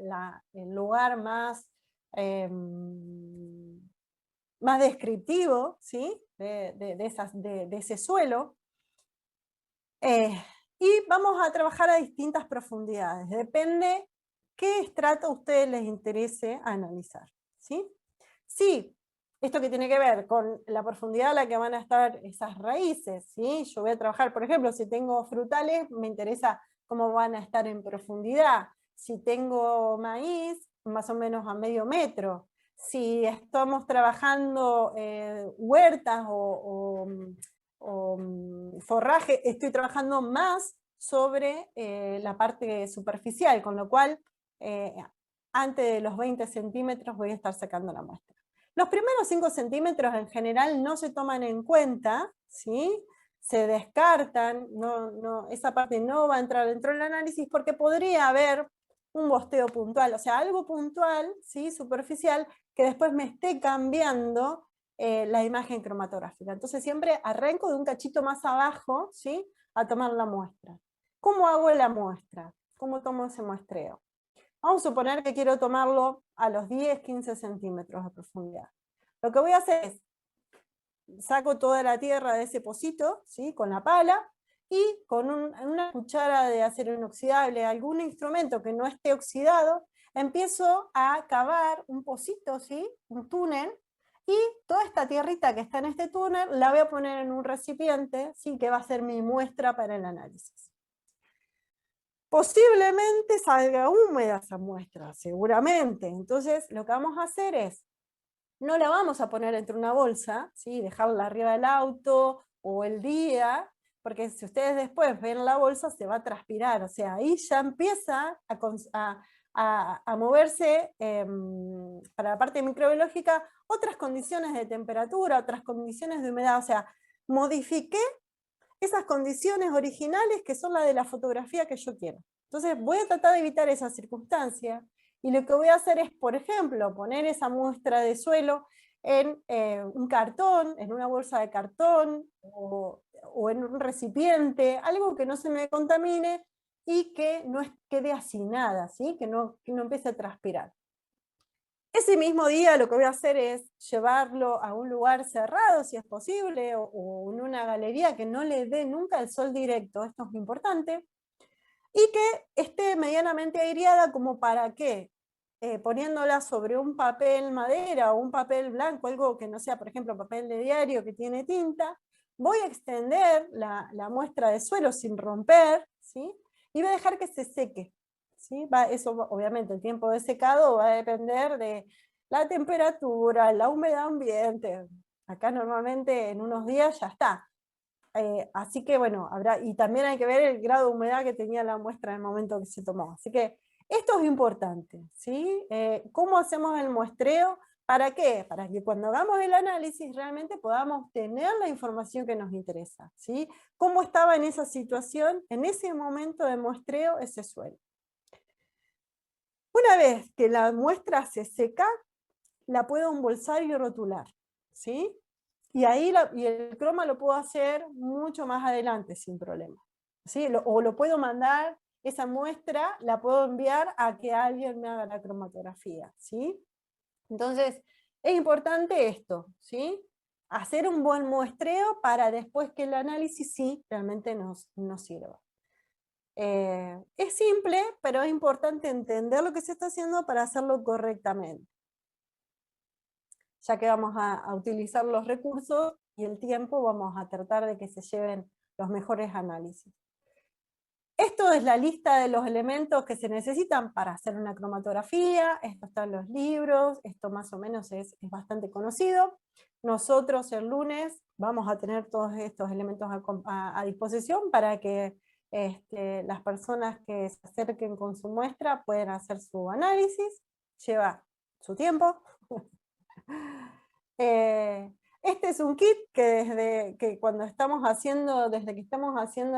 el lugar más más descriptivo, ¿sí? de ese suelo. Y vamos a trabajar a distintas profundidades, depende qué estrato a ustedes les interese analizar, ¿sí? Sí, esto que tiene que ver con la profundidad a la que van a estar esas raíces, ¿sí? Yo voy a trabajar, por ejemplo, si tengo frutales, me interesa cómo van a estar en profundidad. Si tengo maíz, más o menos a medio metro. Si estamos trabajando huertas o forraje, estoy trabajando más sobre la parte superficial, con lo cual antes de los 20 centímetros voy a estar sacando la muestra. Los primeros 5 centímetros en general no se toman en cuenta, ¿sí? Se descartan, esa parte no va a entrar dentro del análisis porque podría haber un bosteo puntual, o sea, algo puntual, ¿sí? Superficial, que después me esté cambiando la imagen cromatográfica. Entonces siempre arranco de un cachito más abajo, ¿sí? A tomar la muestra. ¿Cómo hago la muestra? ¿Cómo tomo ese muestreo? Vamos a suponer que quiero tomarlo a los 10-15 centímetros de profundidad. Lo que voy a hacer es, saco toda la tierra de ese pocito, ¿sí? Con la pala, y con una cuchara de acero inoxidable, algún instrumento que no esté oxidado, empiezo a cavar un pocito, ¿sí? Un túnel, y toda esta tierrita que está en este túnel la voy a poner en un recipiente, ¿sí? Que va a ser mi muestra para el análisis. Posiblemente salga húmeda esa muestra, seguramente. Entonces lo que vamos a hacer es, no la vamos a poner entre una bolsa, ¿sí? Dejarla arriba del auto o el día, porque si ustedes después ven la bolsa se va a transpirar, o sea, ahí ya empieza a moverse para la parte microbiológica otras condiciones de temperatura, otras condiciones de humedad, o sea, modifiqué esas condiciones originales que son las de la fotografía que yo quiero. Entonces voy a tratar de evitar esa circunstancia y lo que voy a hacer es, por ejemplo, poner esa muestra de suelo en un cartón, en una bolsa de cartón o en un recipiente, algo que no se me contamine y que no quede así nada, ¿sí? que no empiece a transpirar. Ese mismo día lo que voy a hacer es llevarlo a un lugar cerrado, si es posible, o en una galería que no le dé nunca el sol directo, esto es importante, y que esté medianamente aireada como para que, poniéndola sobre un papel madera o un papel blanco, algo que no sea, por ejemplo, papel de diario que tiene tinta, voy a extender la muestra de suelo sin romper, ¿sí? Y voy a dejar que se seque. ¿Sí? Eso obviamente el tiempo de secado va a depender de la temperatura, la humedad ambiente. Acá normalmente en unos días ya está. Así que bueno, y también hay que ver el grado de humedad que tenía la muestra en el momento que se tomó. Así que esto es importante, ¿sí? ¿Cómo hacemos el muestreo? ¿Para qué? Para que cuando hagamos el análisis realmente podamos tener la información que nos interesa, ¿sí? ¿Cómo estaba en esa situación, en ese momento de muestreo, ese suelo? Una vez que la muestra se seca, la puedo embolsar y rotular, ¿sí? Y ahí el croma lo puedo hacer mucho más adelante sin problema, ¿sí? O lo puedo mandar, esa muestra la puedo enviar a que alguien me haga la cromatografía, ¿sí? Entonces, es importante esto, ¿sí? Hacer un buen muestreo para después que el análisis sí realmente nos sirva. Es simple, pero es importante entender lo que se está haciendo para hacerlo correctamente. Ya que vamos a utilizar los recursos y el tiempo, vamos a tratar de que se lleven los mejores análisis. Esto es la lista de los elementos que se necesitan para hacer una cromatografía. Esto está en los libros, esto más o menos es bastante conocido. Nosotros el lunes vamos a tener todos estos elementos a disposición para que las personas que se acerquen con su muestra puedan hacer su análisis. Lleva su tiempo. Este es un kit que desde que estamos haciendo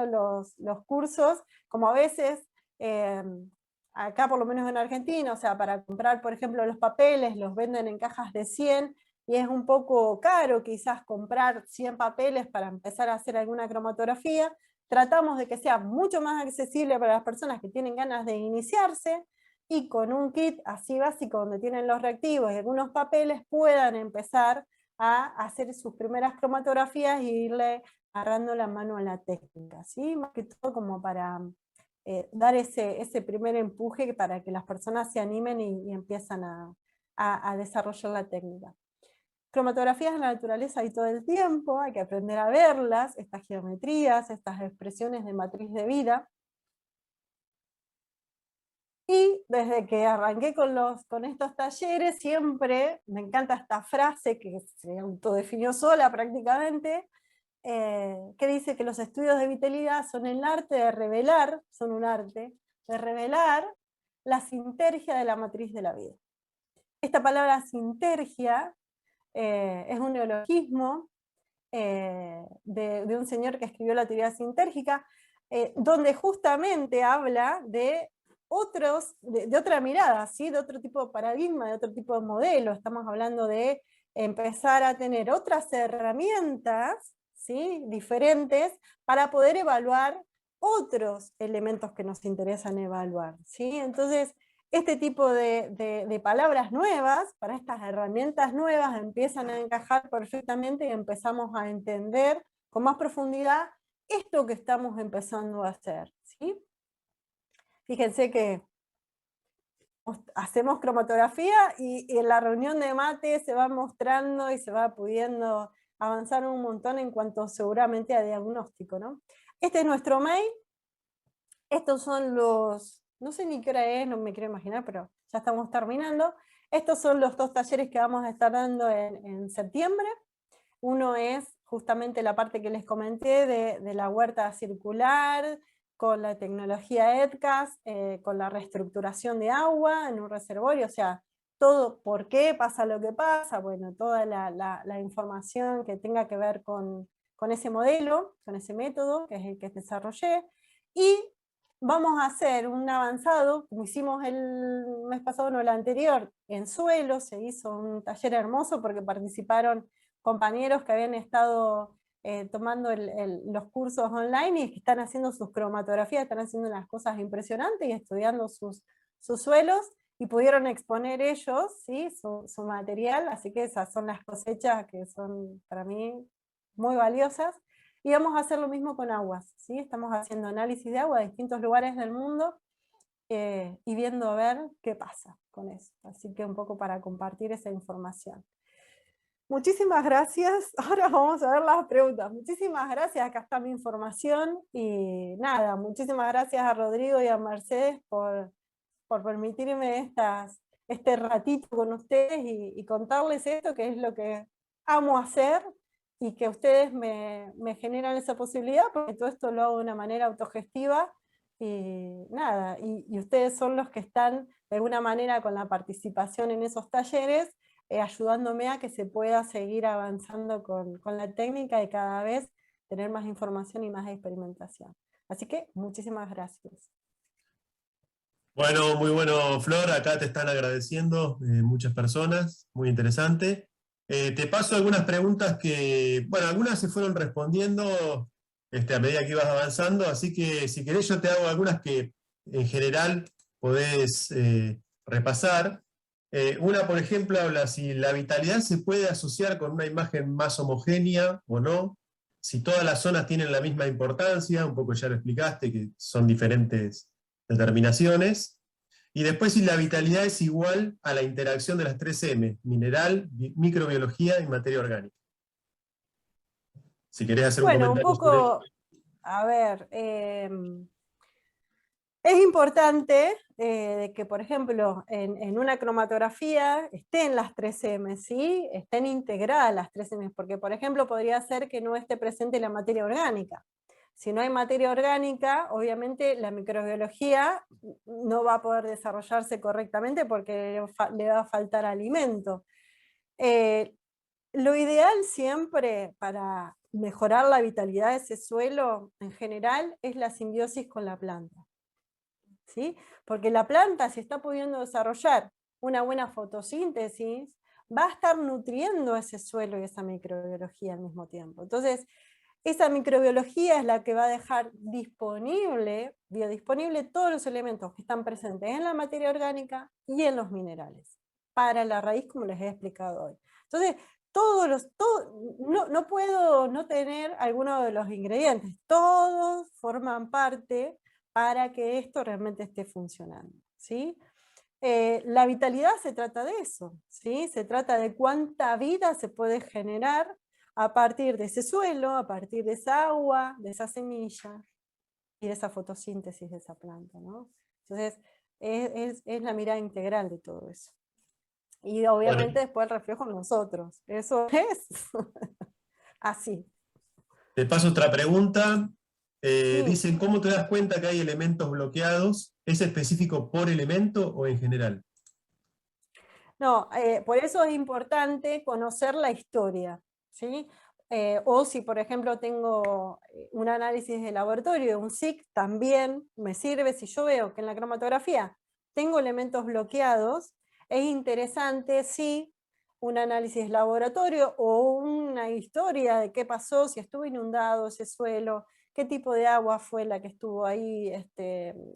los cursos, como a veces, acá por lo menos en Argentina, o sea, para comprar, por ejemplo, los papeles, los venden en cajas de 100, y es un poco caro quizás comprar 100 papeles para empezar a hacer alguna cromatografía. Tratamos de que sea mucho más accesible para las personas que tienen ganas de iniciarse, y con un kit así básico donde tienen los reactivos y algunos papeles puedan empezar a hacer sus primeras cromatografías y irle agarrando la mano a la técnica, ¿sí? Más que todo como para dar ese primer empuje para que las personas se animen y empiezan a desarrollar la técnica. Cromatografías en la naturaleza hay todo el tiempo, hay que aprender a verlas, estas geometrías, estas expresiones de matriz de vida. Y desde que arranqué con estos talleres, siempre me encanta esta frase que se autodefinió sola prácticamente, que dice que los estudios de vitalidad son el arte de revelar, son un arte, de revelar la sintergia de la matriz de la vida. Esta palabra sintergia es un neologismo de un señor que escribió la teoría sintérgica, donde justamente habla de otra mirada, ¿sí? De otro tipo de paradigma, de otro tipo de modelo. Estamos hablando de empezar a tener otras herramientas, ¿sí? Diferentes para poder evaluar otros elementos que nos interesan evaluar, ¿sí? Entonces, este tipo de palabras nuevas, para estas herramientas nuevas, empiezan a encajar perfectamente y empezamos a entender con más profundidad esto que estamos empezando a hacer, ¿sí? Fíjense que hacemos cromatografía y en la reunión de mate se va mostrando y se va pudiendo avanzar un montón en cuanto seguramente a diagnóstico, ¿no? Este es nuestro mail. Estos son los, no sé ni qué hora es, no me quiero imaginar, pero ya estamos terminando. Estos son los 2 talleres que vamos a estar dando en septiembre. Uno es justamente la parte que les comenté de la huerta circular, con la tecnología EDCAS, con la reestructuración de agua en un reservorio, o sea, todo por qué pasa lo que pasa, bueno, toda la información que tenga que ver con ese modelo, con ese método, que es el que desarrollé, y vamos a hacer un avanzado, como hicimos el mes pasado, no el anterior, en suelo, se hizo un taller hermoso porque participaron compañeros que habían estado tomando los cursos online y que están haciendo sus cromatografías, están haciendo unas cosas impresionantes y estudiando sus suelos, y pudieron exponer ellos, ¿sí? su material, así que esas son las cosechas que son para mí muy valiosas. Y vamos a hacer lo mismo con aguas, ¿sí? Estamos haciendo análisis de agua de distintos lugares del mundo y viendo a ver qué pasa con eso. Así que un poco para compartir esa información. Muchísimas gracias. Ahora vamos a ver las preguntas. Muchísimas gracias, acá está mi información. Y nada, muchísimas gracias a Rodrigo y a Mercedes por permitirme este ratito con ustedes y contarles esto, que es lo que amo hacer, y que ustedes me generan esa posibilidad, porque todo esto lo hago de una manera autogestiva, y nada, y ustedes son los que están de alguna manera con la participación en esos talleres, ayudándome a que se pueda seguir avanzando con la técnica y cada vez tener más información y más experimentación. Así que muchísimas gracias. Bueno, muy bueno, Flor, acá te están agradeciendo muchas personas, muy interesante. Te paso algunas preguntas que, bueno, algunas se fueron respondiendo a medida que ibas avanzando, así que si querés yo te hago algunas que en general podés repasar. Una, por ejemplo, habla si la vitalidad se puede asociar con una imagen más homogénea o no, si todas las zonas tienen la misma importancia, un poco ya lo explicaste, que son diferentes determinaciones, y después si la vitalidad es igual a la interacción de las 3M, mineral, microbiología y materia orgánica. Si querés hacer un Bueno, un comentario sobre eso. poco, a ver, es importante que, por ejemplo, en una cromatografía estén las 3M, ¿sí? Estén integradas las 3M, porque, por ejemplo, podría ser que no esté presente la materia orgánica. Si no hay materia orgánica, obviamente la microbiología no va a poder desarrollarse correctamente porque le va a faltar alimento. Lo ideal siempre para mejorar la vitalidad de ese suelo en general es la simbiosis con la planta, ¿sí? Porque la planta, si está pudiendo desarrollar una buena fotosíntesis, va a estar nutriendo ese suelo y esa microbiología al mismo tiempo. Entonces, esa microbiología es la que va a dejar biodisponible todos los elementos que están presentes en la materia orgánica y en los minerales, para la raíz, como les he explicado hoy. Entonces, no puedo no tener alguno de los ingredientes, todos forman parte para que esto realmente esté funcionando, ¿sí? La vitalidad se trata de eso, ¿sí? Se trata de cuánta vida se puede generar a partir de ese suelo, a partir de esa agua, de esa semilla y de esa fotosíntesis de esa planta, ¿no? Entonces, es la mirada integral de todo eso. Y Bueno, obviamente después el reflejo en nosotros. Eso es así. te paso otra pregunta. Sí. Dicen, ¿cómo te das cuenta que hay elementos bloqueados? ¿Es específico por elemento o en general? No, por eso es importante conocer la historia, ¿sí? O si, por ejemplo, tengo un análisis de laboratorio, un SIC, también me sirve. Si yo veo que en la cromatografía tengo elementos bloqueados, es interesante si un análisis de laboratorio o una historia de qué pasó, si estuvo inundado ese suelo, qué tipo de agua fue la que estuvo ahí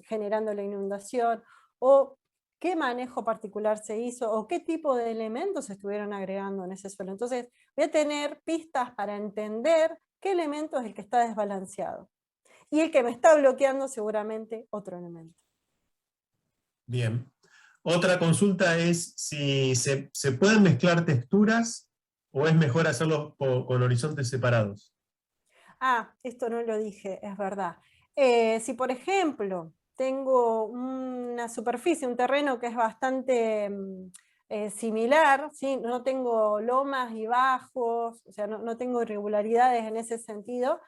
generando la inundación, o qué manejo particular se hizo o qué tipo de elementos se estuvieron agregando en ese suelo. Entonces, voy a tener pistas para entender qué elemento es el que está desbalanceado. Y el que me está bloqueando seguramente otro elemento. Bien. Otra consulta es si se pueden mezclar texturas o es mejor hacerlo con horizontes separados. Ah, esto no lo dije, es verdad. Si por ejemplo tengo una superficie, un terreno que es bastante similar, ¿sí? No tengo lomas y bajos, o sea, no tengo irregularidades en ese sentido,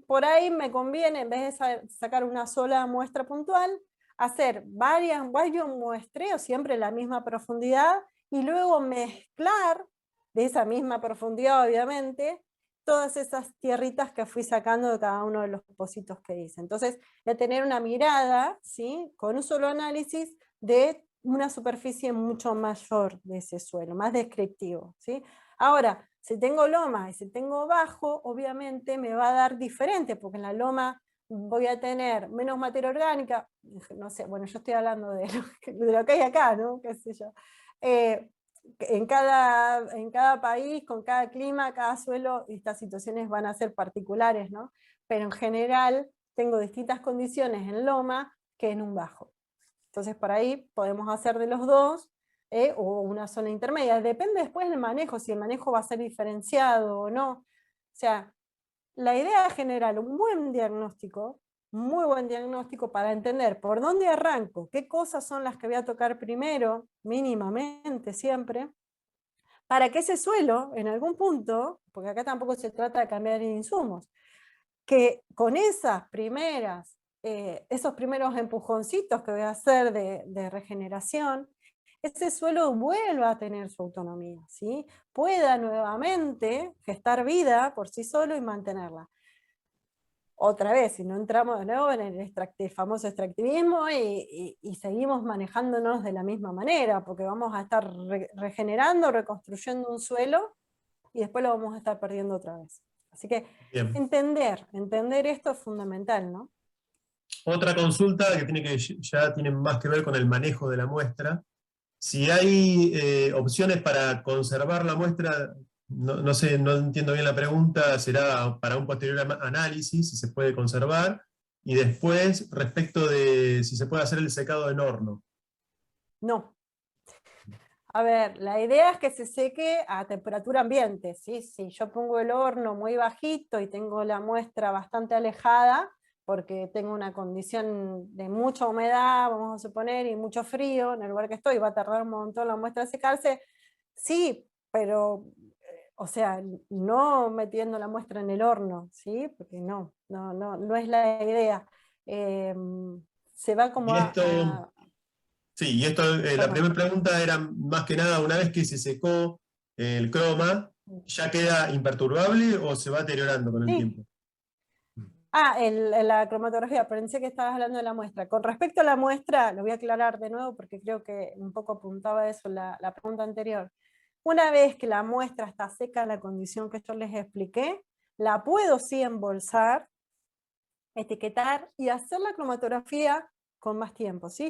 por ahí me conviene, en vez de sacar una sola muestra puntual, hacer varios muestreos, siempre la misma profundidad, y luego mezclar de esa misma profundidad, obviamente, todas esas tierritas que fui sacando de cada uno de los pocitos que hice. Entonces, voy a tener una mirada, ¿sí?, con un solo análisis de una superficie mucho mayor de ese suelo, más descriptivo, ¿sí? Ahora, si tengo loma y si tengo bajo, obviamente me va a dar diferente, porque en la loma voy a tener menos materia orgánica, no sé, bueno, yo estoy hablando de lo que hay acá, ¿no? ¿Qué sé yo? En cada país, con cada clima, cada suelo, estas situaciones van a ser particulares, ¿no? Pero en general tengo distintas condiciones en loma que en un bajo. Entonces, por ahí podemos hacer de los dos, o una zona intermedia. Depende después del manejo, si el manejo va a ser diferenciado o no. O sea, la idea general, un buen diagnóstico, muy buen diagnóstico para entender por dónde arranco, qué cosas son las que voy a tocar primero, mínimamente siempre, para que ese suelo, en algún punto, porque acá tampoco se trata de cambiar insumos, que con esos primeros empujoncitos que voy a hacer de regeneración, ese suelo vuelva a tener su autonomía, ¿sí? Pueda nuevamente gestar vida por sí solo y mantenerla. Otra vez, si no entramos de nuevo en el famoso extractivismo y seguimos manejándonos de la misma manera, porque vamos a estar regenerando, reconstruyendo un suelo y después lo vamos a estar perdiendo otra vez. Así que Bien. entender esto es fundamental, ¿no? Otra consulta ya tiene más que ver con el manejo de la muestra. Si hay opciones para conservar la muestra, no sé, no entiendo bien la pregunta, será para un posterior análisis, si se puede conservar, y después respecto de si se puede hacer el secado en horno. No. A ver, la idea es que se seque a temperatura ambiente, ¿sí? Si yo pongo el horno muy bajito y tengo la muestra bastante alejada, porque tengo una condición de mucha humedad, vamos a suponer, y mucho frío en el lugar que estoy, va a tardar un montón la muestra en secarse, sí, pero, o sea, no metiendo la muestra en el horno, ¿sí? Porque no es la idea. Se va como Y esto, sí, y esto, la perdón. primera pregunta era más que nada, una vez que se secó el croma, ¿ya queda imperturbable o se va deteriorando con el Sí. tiempo? Ah, la cromatografía, pensé que estabas hablando de la muestra. Con respecto a la muestra, lo voy a aclarar de nuevo porque creo que un poco apuntaba a eso la pregunta anterior. Una vez que la muestra está seca en la condición que yo les expliqué, la puedo sí embolsar, etiquetar y hacer la cromatografía con más tiempo, ¿sí?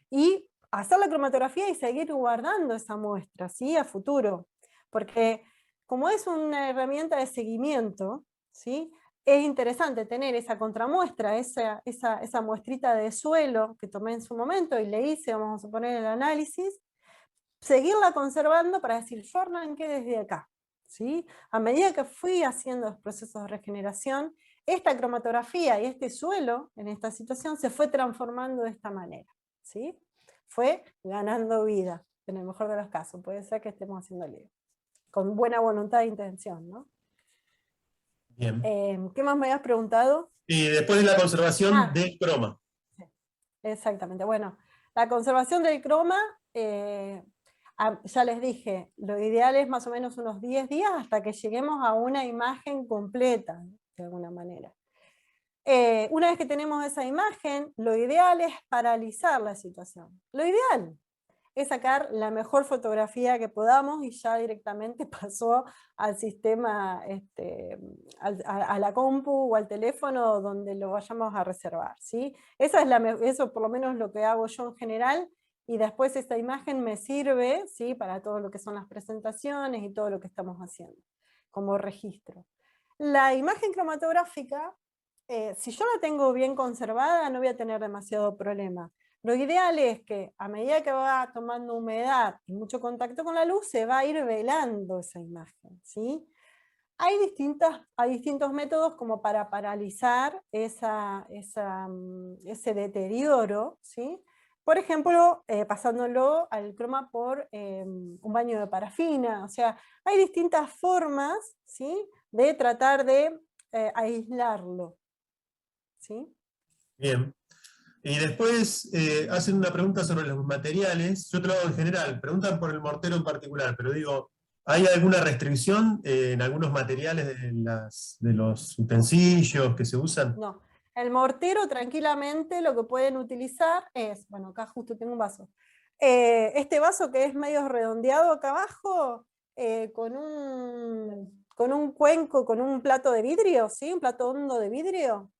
Y hacer la cromatografía y seguir guardando esa muestra, ¿sí? A futuro. Porque como es una herramienta de seguimiento, ¿sí? Es interesante tener esa contramuestra, esa muestrita de suelo que tomé en su momento y le hice, vamos a suponer, el análisis, seguirla conservando para decir, yo arranqué desde acá, ¿sí? A medida que fui haciendo los procesos de regeneración, esta cromatografía y este suelo, en esta situación, se fue transformando de esta manera, ¿sí? Fue ganando vida, en el mejor de los casos. Puede ser que estemos haciendo lío, con buena voluntad e intención, ¿no? Bien. ¿Qué más me habías preguntado? Y después de la conservación del croma. Exactamente. Bueno, la conservación del croma, ya les dije, lo ideal es más o menos unos 10 días hasta que lleguemos a una imagen completa, de alguna manera. Una vez que tenemos esa imagen, lo ideal es paralizar la situación. Lo ideal es sacar la mejor fotografía que podamos y ya directamente pasó al sistema, a la compu o al teléfono donde lo vayamos a reservar, ¿sí? Eso por lo menos lo que hago yo en general, y después esta imagen me sirve, ¿sí? Para todo lo que son las presentaciones y todo lo que estamos haciendo como registro. La imagen cromatográfica, si yo la tengo bien conservada, no voy a tener demasiado problema. Lo ideal es que a medida que va tomando humedad y mucho contacto con la luz, se va a ir velando esa imagen, ¿sí? Hay distintos métodos como para paralizar ese deterioro, ¿sí? Por ejemplo, pasándolo al croma por un baño de parafina. O sea, hay distintas formas, ¿sí? De tratar de aislarlo, ¿sí? Bien. Y después hacen una pregunta sobre los materiales. Yo te lo hago en general. Preguntan por el mortero en particular, pero digo, ¿hay alguna restricción en algunos materiales de los utensilios que se usan? No. El mortero tranquilamente lo que pueden utilizar es, bueno, acá justo tengo un vaso. Este vaso que es medio redondeado acá abajo, con un cuenco, con un plato de vidrio, ¿sí? Un plato hondo de vidrio.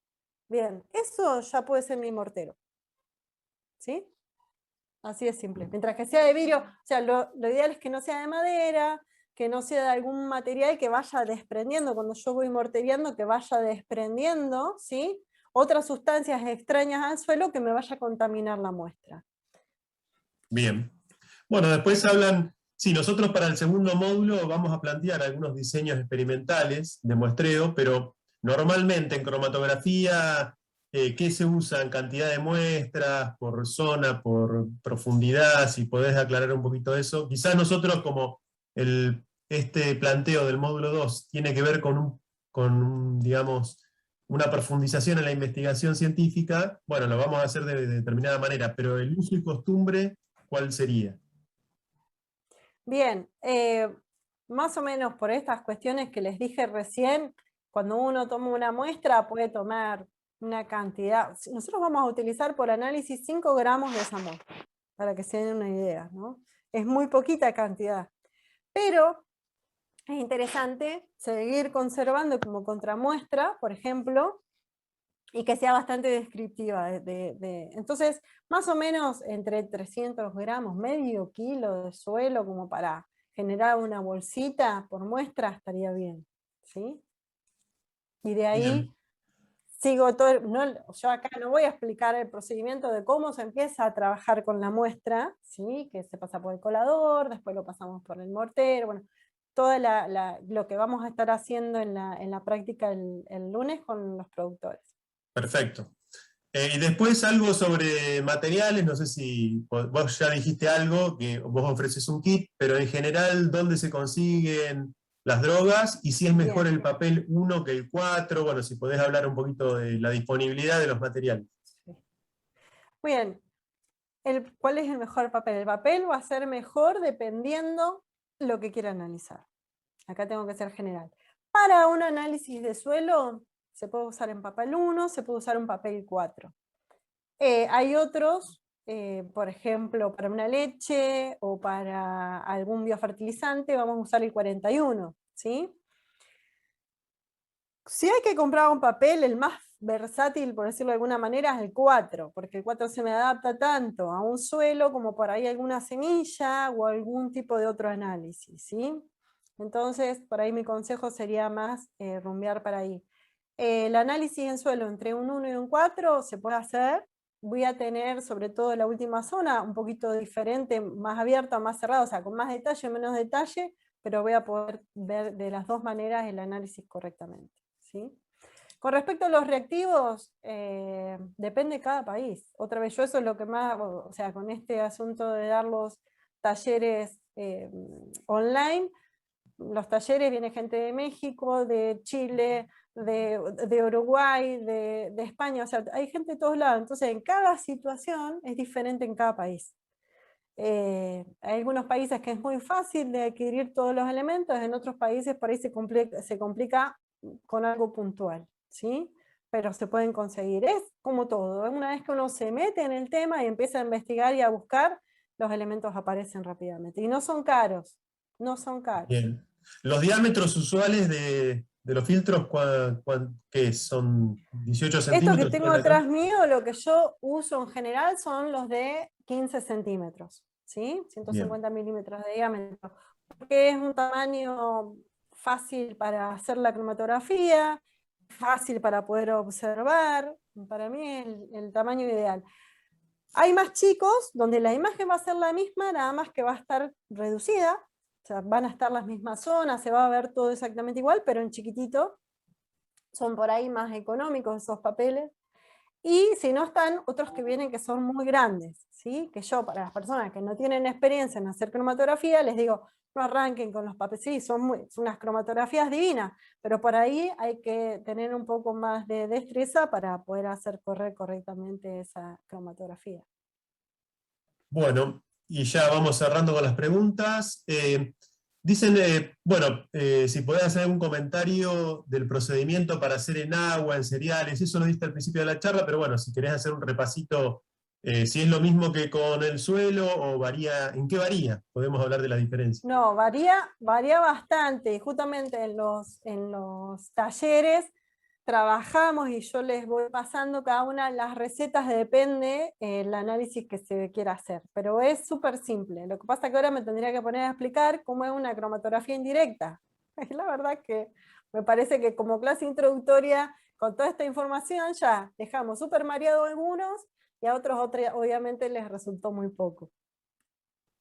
Bien, eso ya puede ser mi mortero, ¿sí? Así de simple. Mientras que sea de vidrio, o sea, lo ideal es que no sea de madera, que no sea de algún material que vaya desprendiendo, cuando yo voy mortereando, que vaya desprendiendo, ¿sí? Otras sustancias extrañas al suelo que me vaya a contaminar la muestra. Bien. Bueno, después hablan, sí, nosotros para el segundo módulo vamos a plantear algunos diseños experimentales de muestreo, pero normalmente en cromatografía, ¿qué se usa en cantidad de muestras, por zona, por profundidad? Si podés aclarar un poquito eso. Quizás nosotros como este planteo del módulo 2 tiene que ver digamos, una profundización en la investigación científica, bueno, lo vamos a hacer de determinada manera, pero el uso y costumbre, ¿cuál sería? Bien, más o menos por estas cuestiones que les dije recién, cuando uno toma una muestra puede tomar una cantidad. Nosotros vamos a utilizar por análisis 5 gramos de esa muestra, para que se den una idea, ¿no? Es muy poquita cantidad, pero es interesante seguir conservando como contramuestra, por ejemplo, y que sea bastante descriptiva. Entonces, más o menos entre 300 gramos, medio kilo de suelo, como para generar una bolsita por muestra, estaría bien, ¿sí? Y de ahí Bien. sigo todo, yo acá no voy a explicar el procedimiento de cómo se empieza a trabajar con la muestra, ¿sí? Que se pasa por el colador, después lo pasamos por el mortero, bueno, todo lo que vamos a estar haciendo en la práctica el lunes con los productores. Perfecto. Y después algo sobre materiales, no sé si vos ya dijiste algo, que vos ofreces un kit, pero en general, ¿dónde se consiguen las drogas? Y si es mejor Bien. el papel 1 que el 4, bueno, si podés hablar un poquito de la disponibilidad de los materiales. Sí. Muy bien. ¿Cuál es el mejor papel? El papel va a ser mejor dependiendo lo que quiera analizar. Acá tengo que ser general. Para un análisis de suelo, se puede usar en papel 1, se puede usar un papel 4. Hay otros, por ejemplo, para una leche o para algún biofertilizante, vamos a usar el 41, ¿sí? Si hay que comprar un papel, el más versátil, por decirlo de alguna manera, es el 4, porque el 4 se me adapta tanto a un suelo como por ahí alguna semilla o algún tipo de otro análisis, ¿sí? Entonces, por ahí mi consejo sería más rumbear para ahí. El análisis en suelo entre un 1 y un 4 se puede hacer. Voy a tener, sobre todo la última zona, un poquito diferente, más abierta, más cerrada, o sea, con más detalle, menos detalle, pero voy a poder ver de las dos maneras el análisis correctamente, ¿sí? Con respecto a los reactivos, depende de cada país. Otra vez, yo eso es lo que más, o sea, con este asunto de dar los talleres online, los talleres viene gente de México, de Chile, de Uruguay, de España, o sea, hay gente de todos lados. Entonces, en cada situación es diferente en cada país. Hay algunos países que es muy fácil de adquirir todos los elementos, en otros países por ahí se complica con algo puntual, ¿sí? Pero se pueden conseguir. Es como todo, una vez que uno se mete en el tema y empieza a investigar y a buscar, los elementos aparecen rápidamente. Y no son caros, no son caros. Bien. Los diámetros usuales de los filtros, ¿qué son? ¿18 Esto que centímetros? tengo atrás mío, lo que yo uso en general son los de 15 centímetros, ¿sí? 150 milímetros de diámetro, porque es un tamaño fácil para hacer la cromatografía, fácil para poder observar, para mí es el tamaño ideal. Hay más chicos donde la imagen va a ser la misma, nada más que va a estar reducida, o sea, van a estar las mismas zonas, se va a ver todo exactamente igual, pero en chiquitito. Son por ahí más económicos esos papeles. Y si no están, otros que vienen que son muy grandes, ¿sí? Que yo, para las personas que no tienen experiencia en hacer cromatografía, les digo, no arranquen con los papeles, sí, son unas cromatografías divinas, pero por ahí hay que tener un poco más de destreza para poder hacer correr correctamente esa cromatografía. Bueno, y ya vamos cerrando con las preguntas. Dicen, bueno, si podés hacer algún comentario del procedimiento para hacer en agua, en cereales, eso lo diste al principio de la charla, pero bueno, si querés hacer un repasito, si es lo mismo que con el suelo o varía, ¿en qué varía? Podemos hablar de la diferencia. No, varía bastante, y justamente en los talleres trabajamos y yo les voy pasando cada una de las recetas, depende el análisis que se quiera hacer, pero es súper simple. Lo que pasa es que ahora me tendría que poner a explicar cómo es una cromatografía indirecta. La verdad que me parece que como clase introductoria, con toda esta información ya dejamos súper mareado a algunos y a otros obviamente les resultó muy poco.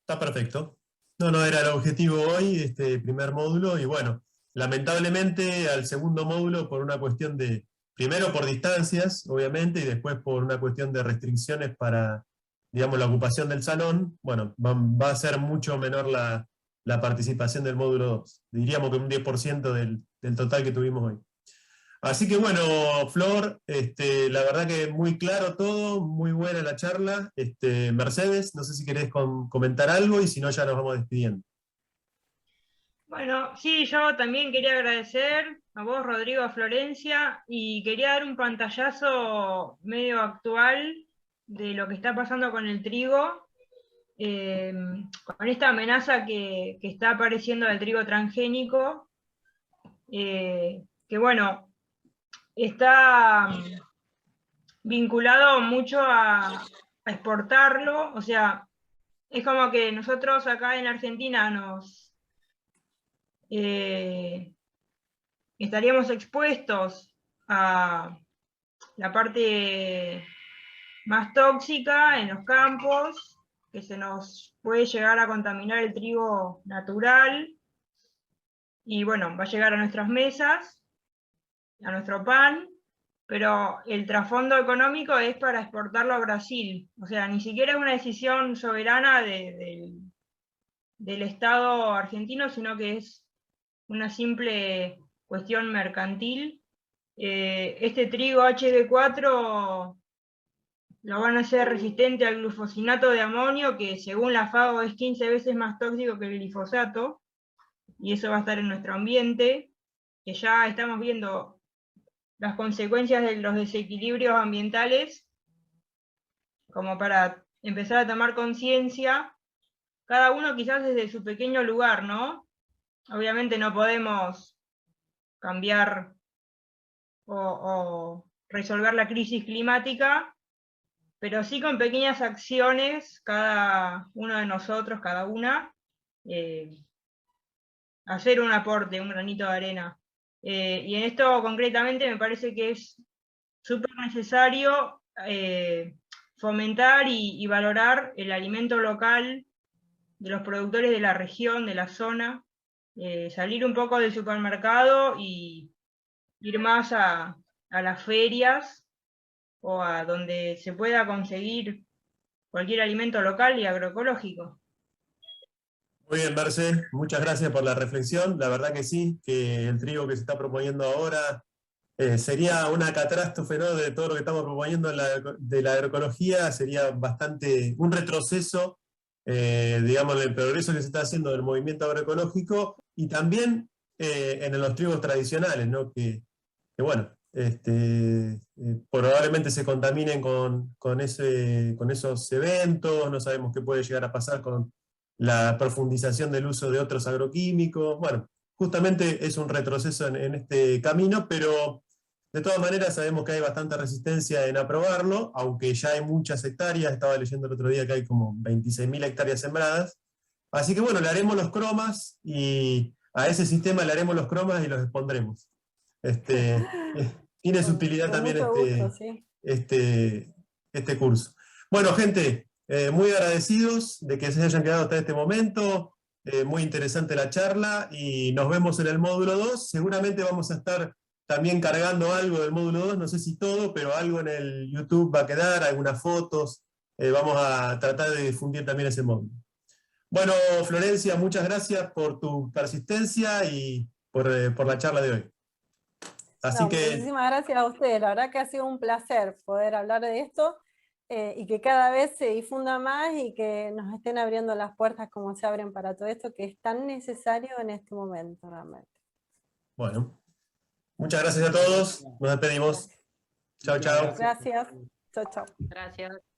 Está perfecto. No, no era el objetivo hoy, este primer módulo, y bueno, lamentablemente al segundo módulo por una cuestión de, primero por distancias, obviamente, y después por una cuestión de restricciones para, digamos, la ocupación del salón, bueno, va a ser mucho menor la participación del módulo 2. Diríamos que un 10% del total que tuvimos hoy. Así que bueno, Flor, la verdad que muy claro todo, muy buena la charla. Mercedes, no sé si querés comentar algo y si no ya nos vamos despidiendo. Bueno, sí, yo también quería agradecer a vos, Rodrigo, a Florencia, y quería dar un pantallazo medio actual de lo que está pasando con el trigo, con esta amenaza que está apareciendo del trigo transgénico, que bueno, está vinculado mucho a exportarlo, o sea, es como que nosotros acá en Argentina estaríamos expuestos a la parte más tóxica en los campos, que se nos puede llegar a contaminar el trigo natural, y bueno, va a llegar a nuestras mesas, a nuestro pan, pero el trasfondo económico es para exportarlo a Brasil. O sea, ni siquiera es una decisión soberana del Estado argentino, sino que es una simple cuestión mercantil. Este trigo HB4 lo van a hacer resistente al glufosinato de amonio, que según la FAO es 15 veces más tóxico que el glifosato, y eso va a estar en nuestro ambiente, que ya estamos viendo las consecuencias de los desequilibrios ambientales, como para empezar a tomar conciencia, cada uno quizás desde su pequeño lugar, ¿no? Obviamente no podemos cambiar o resolver la crisis climática, pero sí con pequeñas acciones, cada uno de nosotros, cada una, hacer un aporte, un granito de arena. Y en esto concretamente me parece que es súper necesario fomentar y valorar el alimento local de los productores de la región, de la zona, salir un poco del supermercado y ir más a las ferias o a donde se pueda conseguir cualquier alimento local y agroecológico. Muy bien, Merce, muchas gracias por la reflexión. La verdad que sí, que el trigo que se está proponiendo ahora sería una catástrofe, ¿no? De todo lo que estamos proponiendo de la agroecología, sería bastante un retroceso, digamos, en el progreso que se está haciendo del movimiento agroecológico y también en los trigos tradicionales, ¿no? Que bueno, probablemente se contaminen con esos eventos, no sabemos qué puede llegar a pasar con la profundización del uso de otros agroquímicos. Bueno, justamente es un retroceso en este camino, pero de todas maneras sabemos que hay bastante resistencia en aprobarlo, aunque ya hay muchas hectáreas, estaba leyendo el otro día que hay como 26.000 hectáreas sembradas. Así que bueno, le haremos los cromas y a ese sistema le haremos los cromas y los expondremos. Tiene su utilidad Con también mucho gusto, sí. este curso. Bueno, gente, muy agradecidos de que se hayan quedado hasta este momento. Muy interesante la charla y nos vemos en el módulo 2. Seguramente vamos a estar también cargando algo del módulo 2, no sé si todo, pero algo en el YouTube va a quedar, algunas fotos. Vamos a tratar de difundir también ese módulo. Bueno, Florencia, muchas gracias por tu persistencia y por la charla de hoy. Así No, que, muchísimas gracias a ustedes, la verdad que ha sido un placer poder hablar de esto y que cada vez se difunda más y que nos estén abriendo las puertas como se abren para todo esto que es tan necesario en este momento realmente. bueno, muchas gracias a todos, nos despedimos. Chao, chao. Gracias, chao, chao. Gracias.